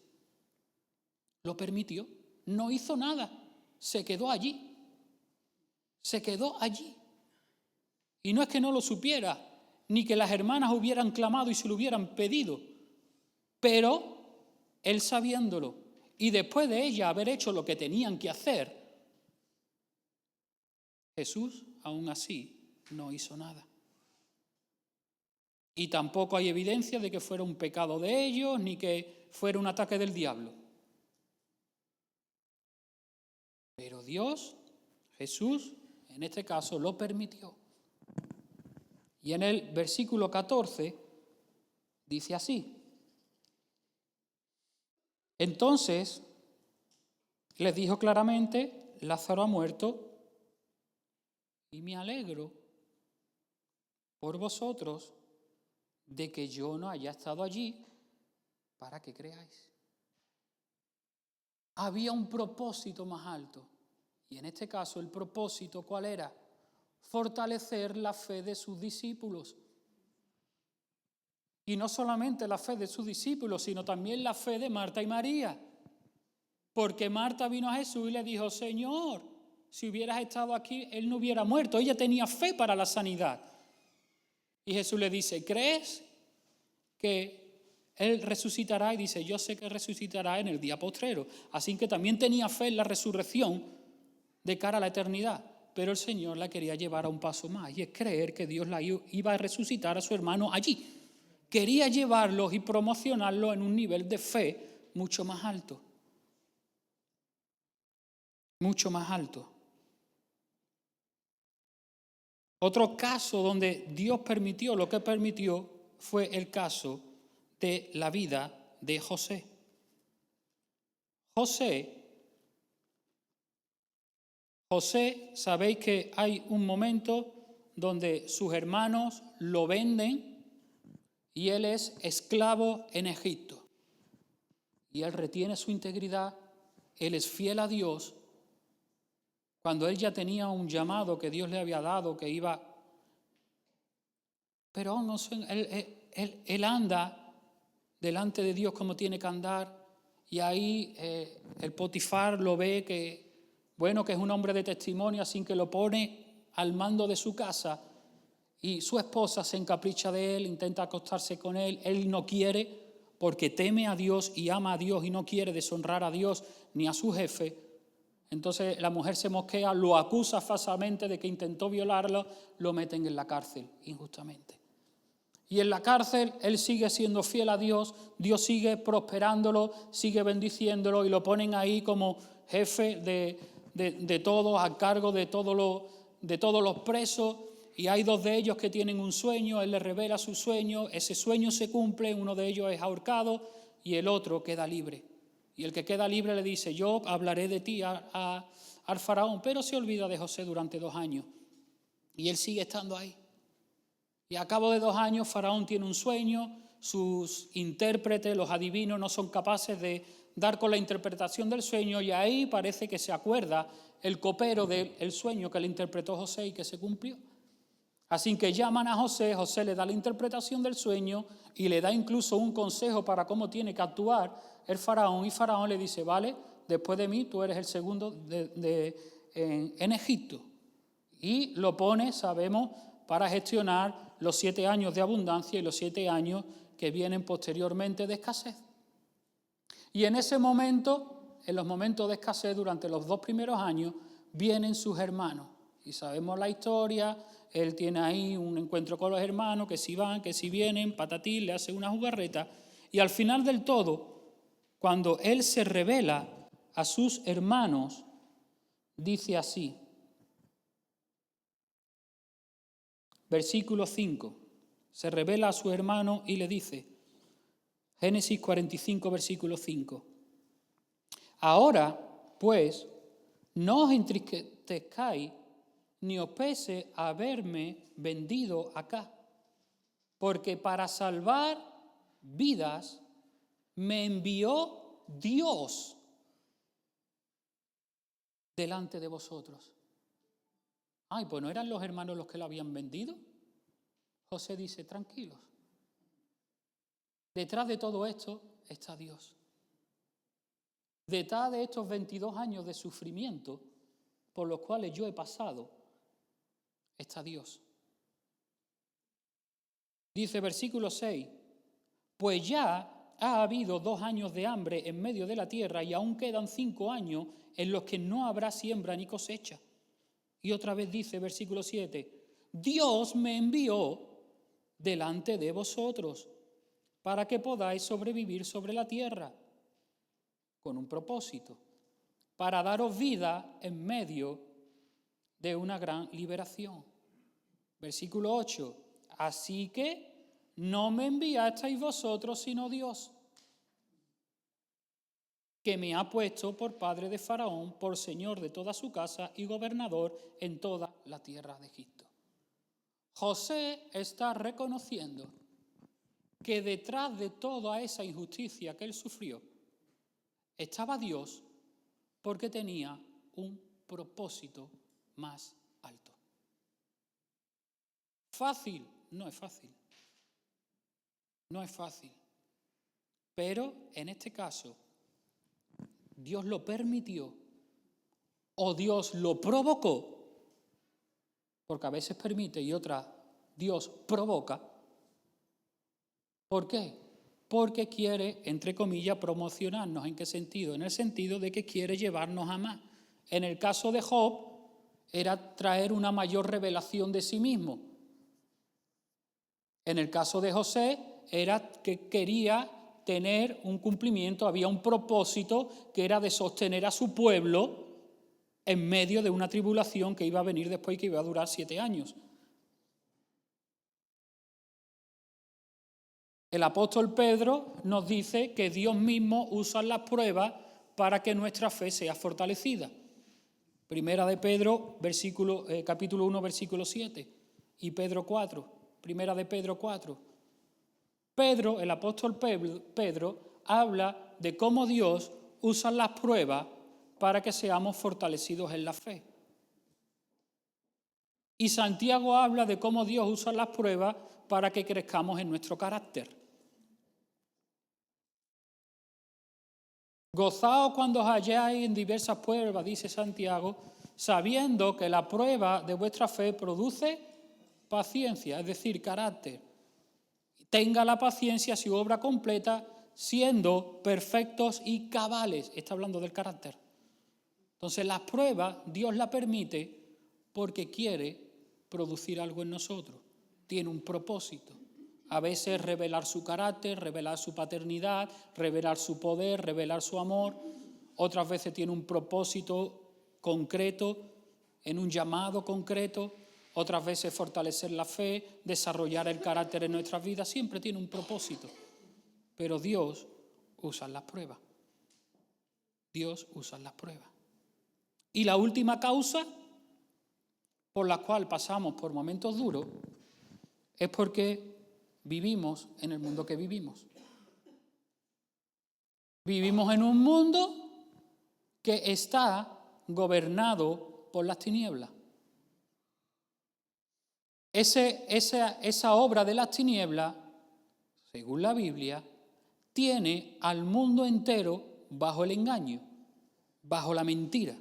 Lo permitió. No hizo nada, se quedó allí. Se quedó allí. Y no es que no lo supiera, ni que las hermanas hubieran clamado y se lo hubieran pedido, pero él sabiéndolo y después de ella haber hecho lo que tenían que hacer, Jesús aún así no hizo nada. Y tampoco hay evidencia de que fuera un pecado de ellos, ni que fuera un ataque del diablo. Pero Dios, Jesús, en este caso, lo permitió. Y en el versículo 14 dice así: entonces les dijo claramente, Lázaro ha muerto, y me alegro por vosotros de que yo no haya estado allí para que creáis. Había un propósito más alto, y en este caso el propósito, ¿cuál era? Fortalecer la fe de sus discípulos. Y no solamente la fe de sus discípulos, sino también la fe de Marta y María. Porque Marta vino a Jesús y le dijo, Señor, si hubieras estado aquí, él no hubiera muerto. Ella tenía fe para la sanidad. Y Jesús le dice, ¿crees que él resucitará? Y dice, yo sé que resucitará en el día postrero. Así que también tenía fe en la resurrección de cara a la eternidad. Pero el Señor la quería llevar a un paso más, y es creer que Dios la iba a resucitar a su hermano allí. Quería llevarlos y promocionarlos en un nivel de fe mucho más alto. Mucho más alto. Otro caso donde Dios permitió lo que permitió fue el caso de la vida de José. José, sabéis que hay un momento donde sus hermanos lo venden y él es esclavo en Egipto. Y él retiene su integridad, él es fiel a Dios. Cuando él ya tenía un llamado que Dios le había dado, que iba... Pero no sé, él anda delante de Dios como tiene que andar, y ahí el Potifar lo ve que es un hombre de testimonio, así que lo pone al mando de su casa, y su esposa se encapricha de él, intenta acostarse con él, él no quiere porque teme a Dios y ama a Dios y no quiere deshonrar a Dios ni a su jefe. Entonces la mujer se mosquea, lo acusa falsamente de que intentó violarlo, lo meten en la cárcel injustamente. Y en la cárcel él sigue siendo fiel a Dios, Dios sigue prosperándolo, sigue bendiciéndolo y lo ponen ahí como jefe de todos, a cargo de todos los presos. Y hay dos de ellos que tienen un sueño, él les revela su sueño, ese sueño se cumple, uno de ellos es ahorcado y el otro queda libre. Y el que queda libre le dice, yo hablaré de ti al faraón, pero se olvida de José durante 2 años. Y él sigue estando ahí. Y a cabo de 2 años, faraón tiene un sueño, sus intérpretes, los adivinos, no son capaces de dar con la interpretación del sueño, y ahí parece que se acuerda el copero del sueño que le interpretó José y que se cumplió. Así que llaman a José, José le da la interpretación del sueño y le da incluso un consejo para cómo tiene que actuar el faraón, y faraón le dice, vale, después de mí tú eres el segundo en Egipto. Y lo pone, sabemos, para gestionar los 7 años de abundancia y los 7 años que vienen posteriormente de escasez. Y en ese momento, en los momentos de escasez, durante los 2 primeros años, vienen sus hermanos. Y sabemos la historia, él tiene ahí un encuentro con los hermanos, que si van, que si vienen, patatín, le hace una jugarreta. Y al final del todo, cuando él se revela a sus hermanos, dice así, versículo 5, se revela a su hermano y le dice, Génesis 45, versículo 5, ahora, pues, no os entristezcáis ni os pese haberme vendido acá, porque para salvar vidas me envió Dios delante de vosotros. Ay, pues ¿no eran los hermanos los que lo habían vendido? José dice, tranquilos. Detrás de todo esto está Dios. Detrás de estos 22 años de sufrimiento por los cuales yo he pasado, está Dios. Dice versículo 6, pues ya ha habido 2 años de hambre en medio de la tierra y aún quedan 5 años en los que no habrá siembra ni cosecha. Y otra vez dice versículo 7, Dios me envió delante de vosotros, para que podáis sobrevivir sobre la tierra, con un propósito, para daros vida en medio de una gran liberación. Versículo 8. Así que no me enviasteis vosotros, sino Dios, que me ha puesto por padre de Faraón, por señor de toda su casa y gobernador en toda la tierra de Egipto. José está reconociendo que detrás de toda esa injusticia que él sufrió estaba Dios, porque tenía un propósito más alto. Fácil, no es fácil. No es fácil. Pero en este caso, Dios lo permitió o Dios lo provocó, porque a veces permite y otras Dios provoca. ¿Por qué? Porque quiere, entre comillas, promocionarnos. ¿En qué sentido? En el sentido de que quiere llevarnos a más. En el caso de Job, era traer una mayor revelación de sí mismo. En el caso de José, era que quería tener un cumplimiento, había un propósito que era de sostener a su pueblo en medio de una tribulación que iba a venir después y que iba a durar 7 años. El apóstol Pedro nos dice que Dios mismo usa las pruebas para que nuestra fe sea fortalecida. Primera de Pedro, capítulo 1, versículo 7, y Pedro 4, primera de Pedro 4. Pedro, el apóstol Pedro, habla de cómo Dios usa las pruebas para que seamos fortalecidos en la fe. Y Santiago habla de cómo Dios usa las pruebas para que crezcamos en nuestro carácter. Gozaos cuando os halláis en diversas pruebas, dice Santiago, sabiendo que la prueba de vuestra fe produce paciencia, es decir, carácter. Tenga la paciencia su obra completa, siendo perfectos y cabales. Está hablando del carácter. Entonces las pruebas Dios las permite porque quiere producir algo en nosotros. Tiene un propósito. A veces revelar su carácter, revelar su paternidad, revelar su poder, revelar su amor. Otras veces tiene un propósito concreto, en un llamado concreto. Otras veces fortalecer la fe, desarrollar el carácter en nuestras vidas. Siempre tiene un propósito. Pero Dios usa las pruebas. Dios usa las pruebas. Y la última causa por la cual pasamos por momentos duros es porque vivimos en el mundo que vivimos. Vivimos en un mundo que está gobernado por las tinieblas. Esa obra de las tinieblas, según la Biblia, tiene al mundo entero bajo el engaño, bajo la mentira.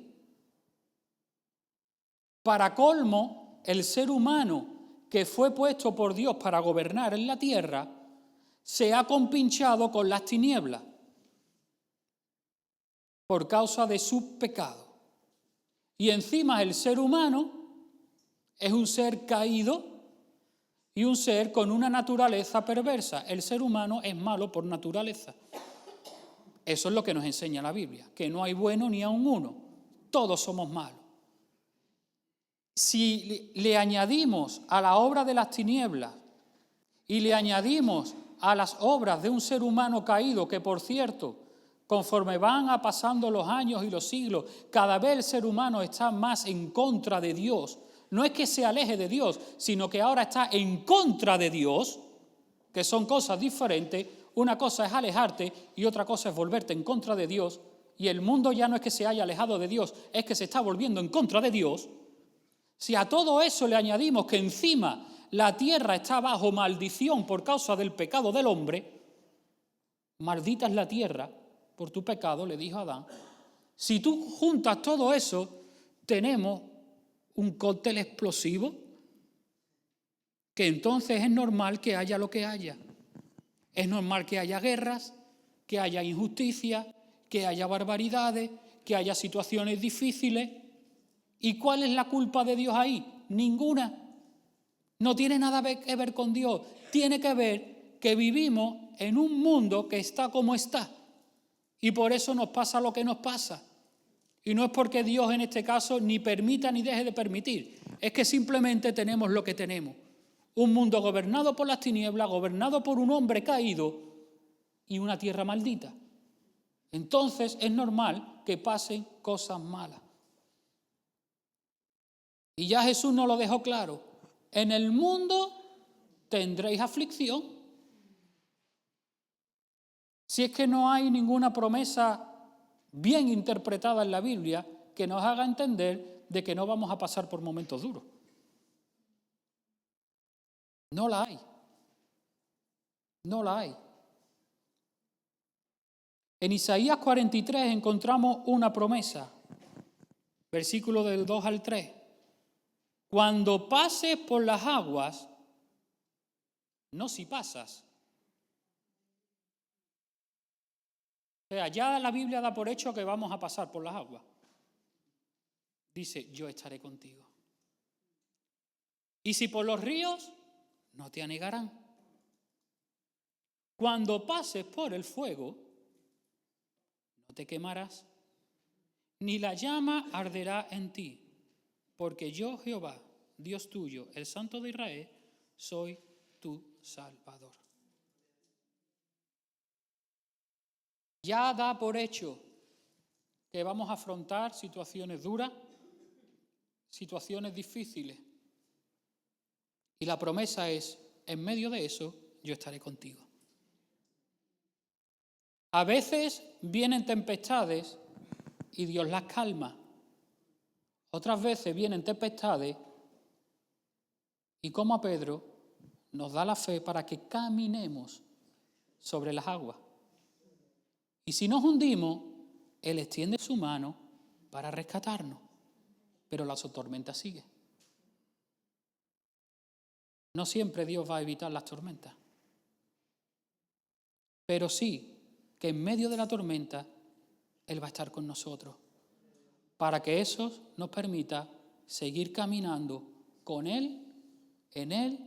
Para colmo, el ser humano que fue puesto por Dios para gobernar en la tierra, se ha compinchado con las tinieblas por causa de su pecado. Y encima el ser humano es un ser caído y un ser con una naturaleza perversa. El ser humano es malo por naturaleza. Eso es lo que nos enseña la Biblia, que no hay bueno ni aun uno, todos somos malos. Si le añadimos a la obra de las tinieblas y le añadimos a las obras de un ser humano caído, que por cierto, conforme van pasando los años y los siglos, cada vez el ser humano está más en contra de Dios. No es que se aleje de Dios, sino que ahora está en contra de Dios, que son cosas diferentes. Una cosa es alejarte y otra cosa es volverte en contra de Dios. Y el mundo ya no es que se haya alejado de Dios, es que se está volviendo en contra de Dios. Si a todo eso le añadimos que encima la tierra está bajo maldición por causa del pecado del hombre, maldita es la tierra por tu pecado, le dijo Adán. Si tú juntas todo eso, tenemos un cóctel explosivo que entonces es normal que haya lo que haya. Es normal que haya guerras, que haya injusticia, que haya barbaridades, que haya situaciones difíciles. ¿Y cuál es la culpa de Dios ahí? Ninguna. No tiene nada que ver con Dios. tiene que ver que vivimos en un mundo que está como está y por eso nos pasa lo que nos pasa. Y no es porque Dios en este caso ni permita ni deje de permitir, es que simplemente tenemos lo que tenemos. Un mundo gobernado por las tinieblas, gobernado por un hombre caído y una tierra maldita. Entonces es normal que pasen cosas malas. Y ya Jesús nos lo dejó claro. En el mundo tendréis aflicción. Si es que no hay ninguna promesa bien interpretada en la Biblia que nos haga entender de que no vamos a pasar por momentos duros. No la hay. No la hay. En Isaías 43 encontramos una promesa, versículo del 2 al 3. Cuando pases por las aguas, no si pasas. O sea, ya la Biblia da por hecho que vamos a pasar por las aguas. Dice, yo estaré contigo. Y si por los ríos, no te anegarán. Cuando pases por el fuego, no te quemarás, ni la llama arderá en ti, porque yo, Jehová, Dios tuyo, el Santo de Israel, soy tu Salvador. Ya da por hecho que vamos a afrontar situaciones duras, situaciones difíciles. Y la promesa es, en medio de eso, yo estaré contigo. A veces vienen tempestades y Dios las calma. Otras veces vienen tempestades y como a Pedro nos da la fe para que caminemos sobre las aguas. Y si nos hundimos, Él extiende su mano para rescatarnos, pero la tormenta sigue. No siempre Dios va a evitar las tormentas, pero sí que en medio de la tormenta Él va a estar con nosotros, para que eso nos permita seguir caminando con Él, en Él,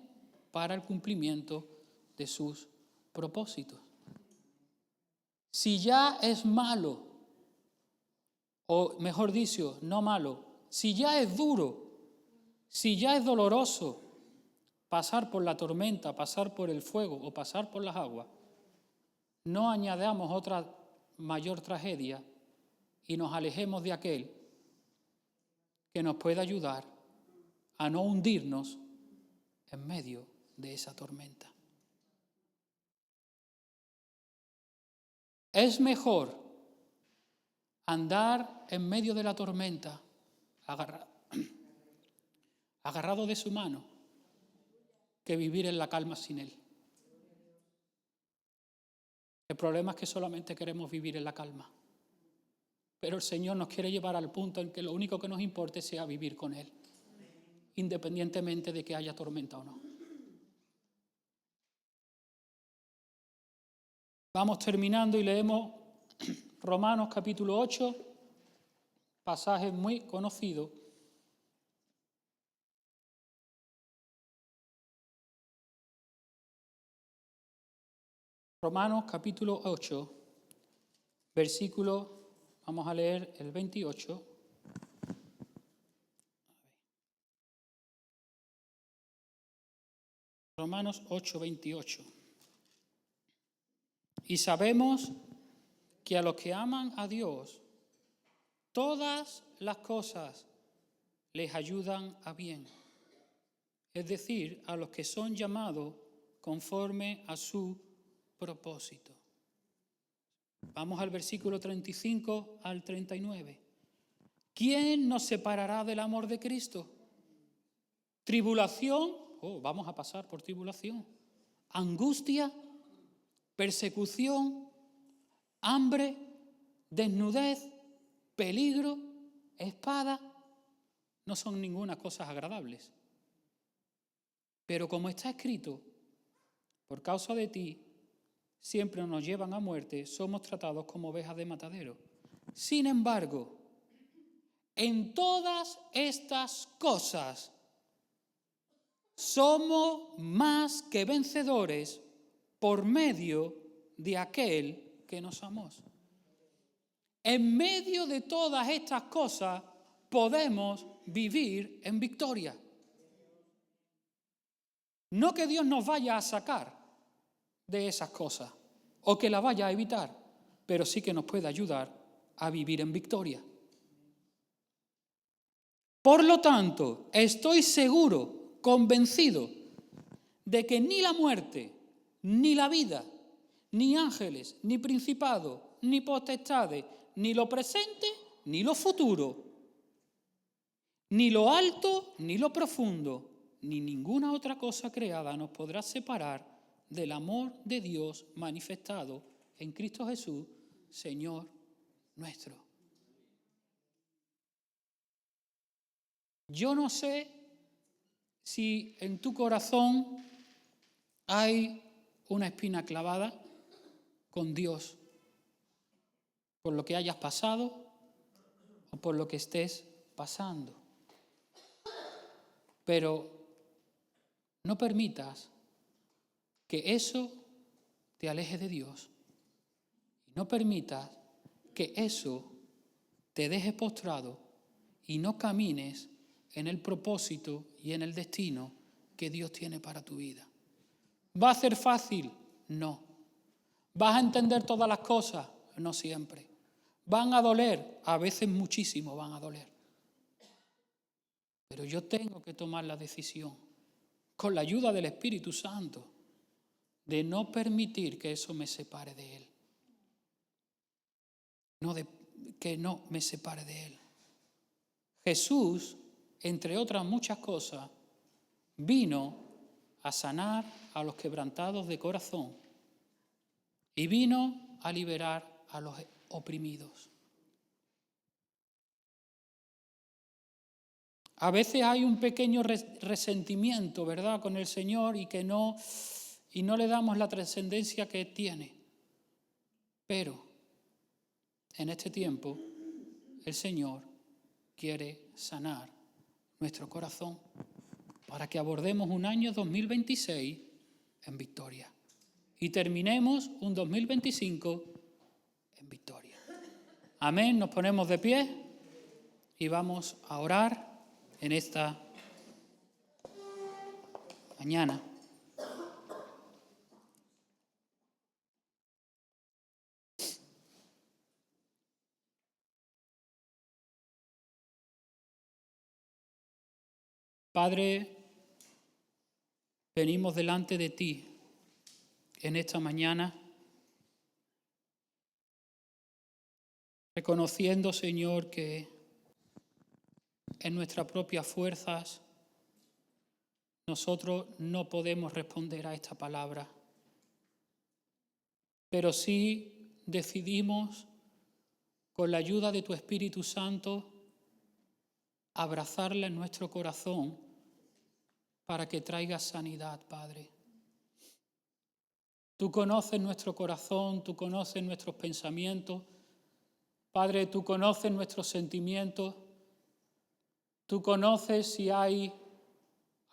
para el cumplimiento de sus propósitos. Si ya es malo, o mejor dicho, no malo, si ya es duro, si ya es doloroso pasar por la tormenta, pasar por el fuego o pasar por las aguas, no añadamos otra mayor tragedia y nos alejemos de aquel que nos pueda ayudar a no hundirnos en medio de esa tormenta. Es mejor andar en medio de la tormenta agarrado de su mano que vivir en la calma sin Él. El problema es que solamente queremos vivir en la calma. Pero el Señor nos quiere llevar al punto en que lo único que nos importe sea vivir con Él, independientemente de que haya tormenta o no. Vamos terminando y leemos Romanos capítulo 8, pasaje muy conocido. Romanos capítulo 8, versículo, vamos a leer el 28. Romanos 8, 28. Y sabemos que a los que aman a Dios, todas las cosas les ayudan a bien. Es decir, a los que son llamados conforme a su propósito. Vamos al versículo 35 al 39. ¿Quién nos separará del amor de Cristo? ¿Tribulación? Vamos a pasar por tribulación. ¿Angustia? ¿Persecución? ¿Hambre? ¿Desnudez? ¿Peligro? ¿Espada? No son ninguna cosas agradables. Pero como está escrito, por causa de ti, siempre nos llevan a muerte, somos tratados como ovejas de matadero. Sin embargo, en todas estas cosas somos más que vencedores por medio de aquel que nos amó. En medio de todas estas cosas podemos vivir en victoria. No que Dios nos vaya a sacar de esas cosas o que las vaya a evitar, pero sí que nos puede ayudar a vivir en victoria. Por lo tanto, estoy seguro, convencido, de que ni la muerte, ni la vida, ni ángeles, ni principados, ni potestades, ni lo presente, ni lo futuro, ni lo alto, ni lo profundo, ni ninguna otra cosa creada nos podrá separar del amor de Dios manifestado en Cristo Jesús, Señor nuestro. Yo no sé si en tu corazón hay una espina clavada con Dios, por lo que hayas pasado o por lo que estés pasando. Pero no permitas que eso te aleje de Dios. No permitas que eso te deje postrado y no camines en el propósito y en el destino que Dios tiene para tu vida. ¿Va a ser fácil? No. ¿Vas a entender todas las cosas? No siempre. ¿Van a doler? A veces muchísimo van a doler. Pero yo tengo que tomar la decisión, con la ayuda del Espíritu Santo, de no permitir que eso me separe de Él. Que no me separe de Él. Jesús, entre otras muchas cosas, vino a sanar a los quebrantados de corazón y vino a liberar a los oprimidos. A veces hay un pequeño resentimiento, ¿verdad?, con el Señor y no le damos la trascendencia que tiene. Pero en este tiempo el Señor quiere sanar nuestro corazón para que abordemos un año 2026 en victoria y terminemos un 2025 en victoria. Amén, nos ponemos de pie y vamos a orar en esta mañana. Padre, venimos delante de ti en esta mañana, reconociendo, Señor, que en nuestras propias fuerzas nosotros no podemos responder a esta palabra, pero sí decidimos, con la ayuda de tu Espíritu Santo, abrazarla en nuestro corazón para que traiga sanidad, Padre. Tú conoces nuestro corazón, tú conoces nuestros pensamientos, Padre, tú conoces nuestros sentimientos, tú conoces si hay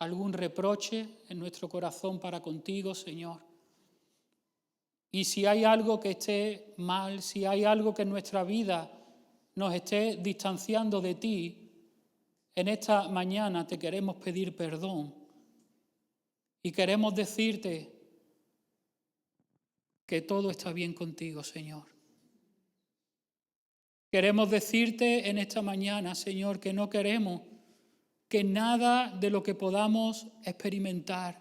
algún reproche en nuestro corazón para contigo, Señor. Y si hay algo que esté mal, si hay algo que en nuestra vida nos esté distanciando de ti, en esta mañana te queremos pedir perdón y queremos decirte que todo está bien contigo, Señor. Queremos decirte en esta mañana, Señor, que no queremos que nada de lo que podamos experimentar,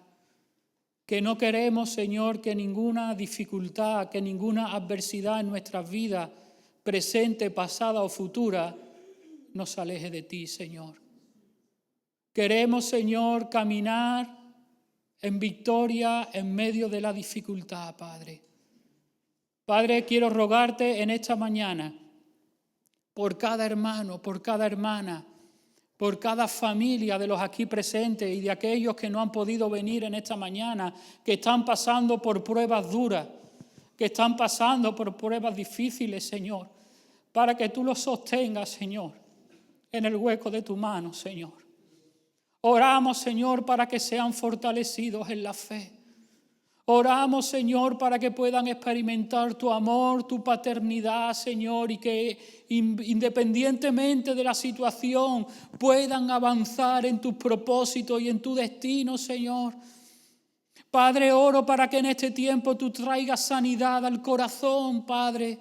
que no queremos, Señor, que ninguna dificultad, que ninguna adversidad en nuestras vidas, presente, pasada o futura, nos aleje de ti, Señor. Queremos, Señor, caminar en victoria en medio de la dificultad, Padre. Padre, quiero rogarte en esta mañana por cada hermano, por cada hermana, por cada familia de los aquí presentes y de aquellos que no han podido venir en esta mañana, que están pasando por pruebas duras, que están pasando por pruebas difíciles, Señor, para que tú los sostengas, Señor, en el hueco de tu mano, Señor. Oramos, Señor, para que sean fortalecidos en la fe. Oramos, Señor, para que puedan experimentar tu amor, tu paternidad, Señor, y que independientemente de la situación puedan avanzar en tus propósitos y en tu destino, Señor. Padre, oro para que en este tiempo tú traigas sanidad al corazón, Padre.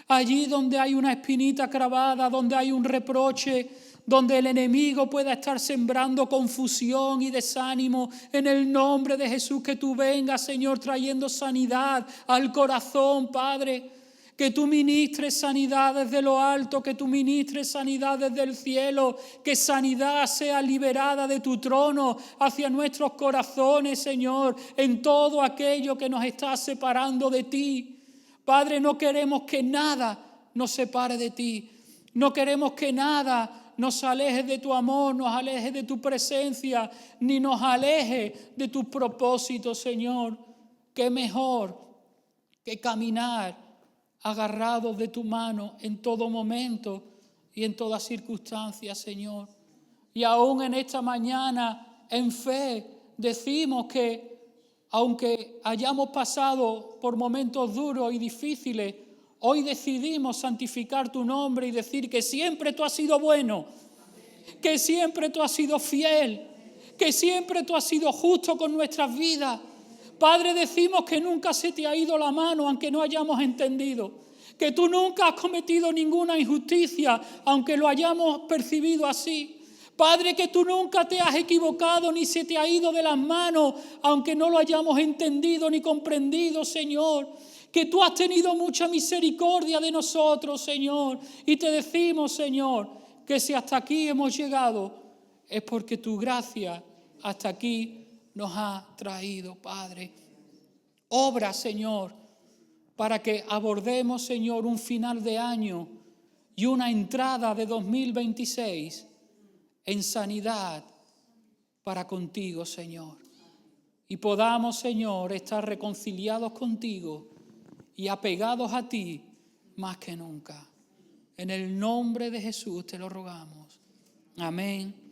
Allí donde hay una espinita clavada, donde hay un reproche, donde el enemigo pueda estar sembrando confusión y desánimo, en el nombre de Jesús, que tú vengas, Señor, trayendo sanidad al corazón, Padre. Que tú ministres sanidad desde lo alto, que tú ministres sanidad desde el cielo, que sanidad sea liberada de tu trono hacia nuestros corazones, Señor, en todo aquello que nos está separando de ti. Padre, no queremos que nada nos separe de ti. No queremos que nada nos aleje de tu amor, nos aleje de tu presencia, ni nos aleje de tus propósitos, Señor. Qué mejor que caminar agarrados de tu mano en todo momento y en toda circunstancia, Señor. Y aún en esta mañana, en fe, decimos que aunque hayamos pasado por momentos duros y difíciles, hoy decidimos santificar tu nombre y decir que siempre tú has sido bueno, que siempre tú has sido fiel, que siempre tú has sido justo con nuestras vidas. Padre, decimos que nunca se te ha ido la mano, aunque no hayamos entendido. Que tú nunca has cometido ninguna injusticia, aunque lo hayamos percibido así. Padre, que tú nunca te has equivocado ni se te ha ido de las manos, aunque no lo hayamos entendido ni comprendido, Señor. Que tú has tenido mucha misericordia de nosotros, Señor. Y te decimos, Señor, que si hasta aquí hemos llegado, es porque tu gracia hasta aquí nos ha traído, Padre. Obra, Señor, para que abordemos, Señor, un final de año y una entrada de 2026 en sanidad para contigo, Señor. Y podamos, Señor, estar reconciliados contigo y apegados a ti más que nunca. En el nombre de Jesús te lo rogamos. Amén.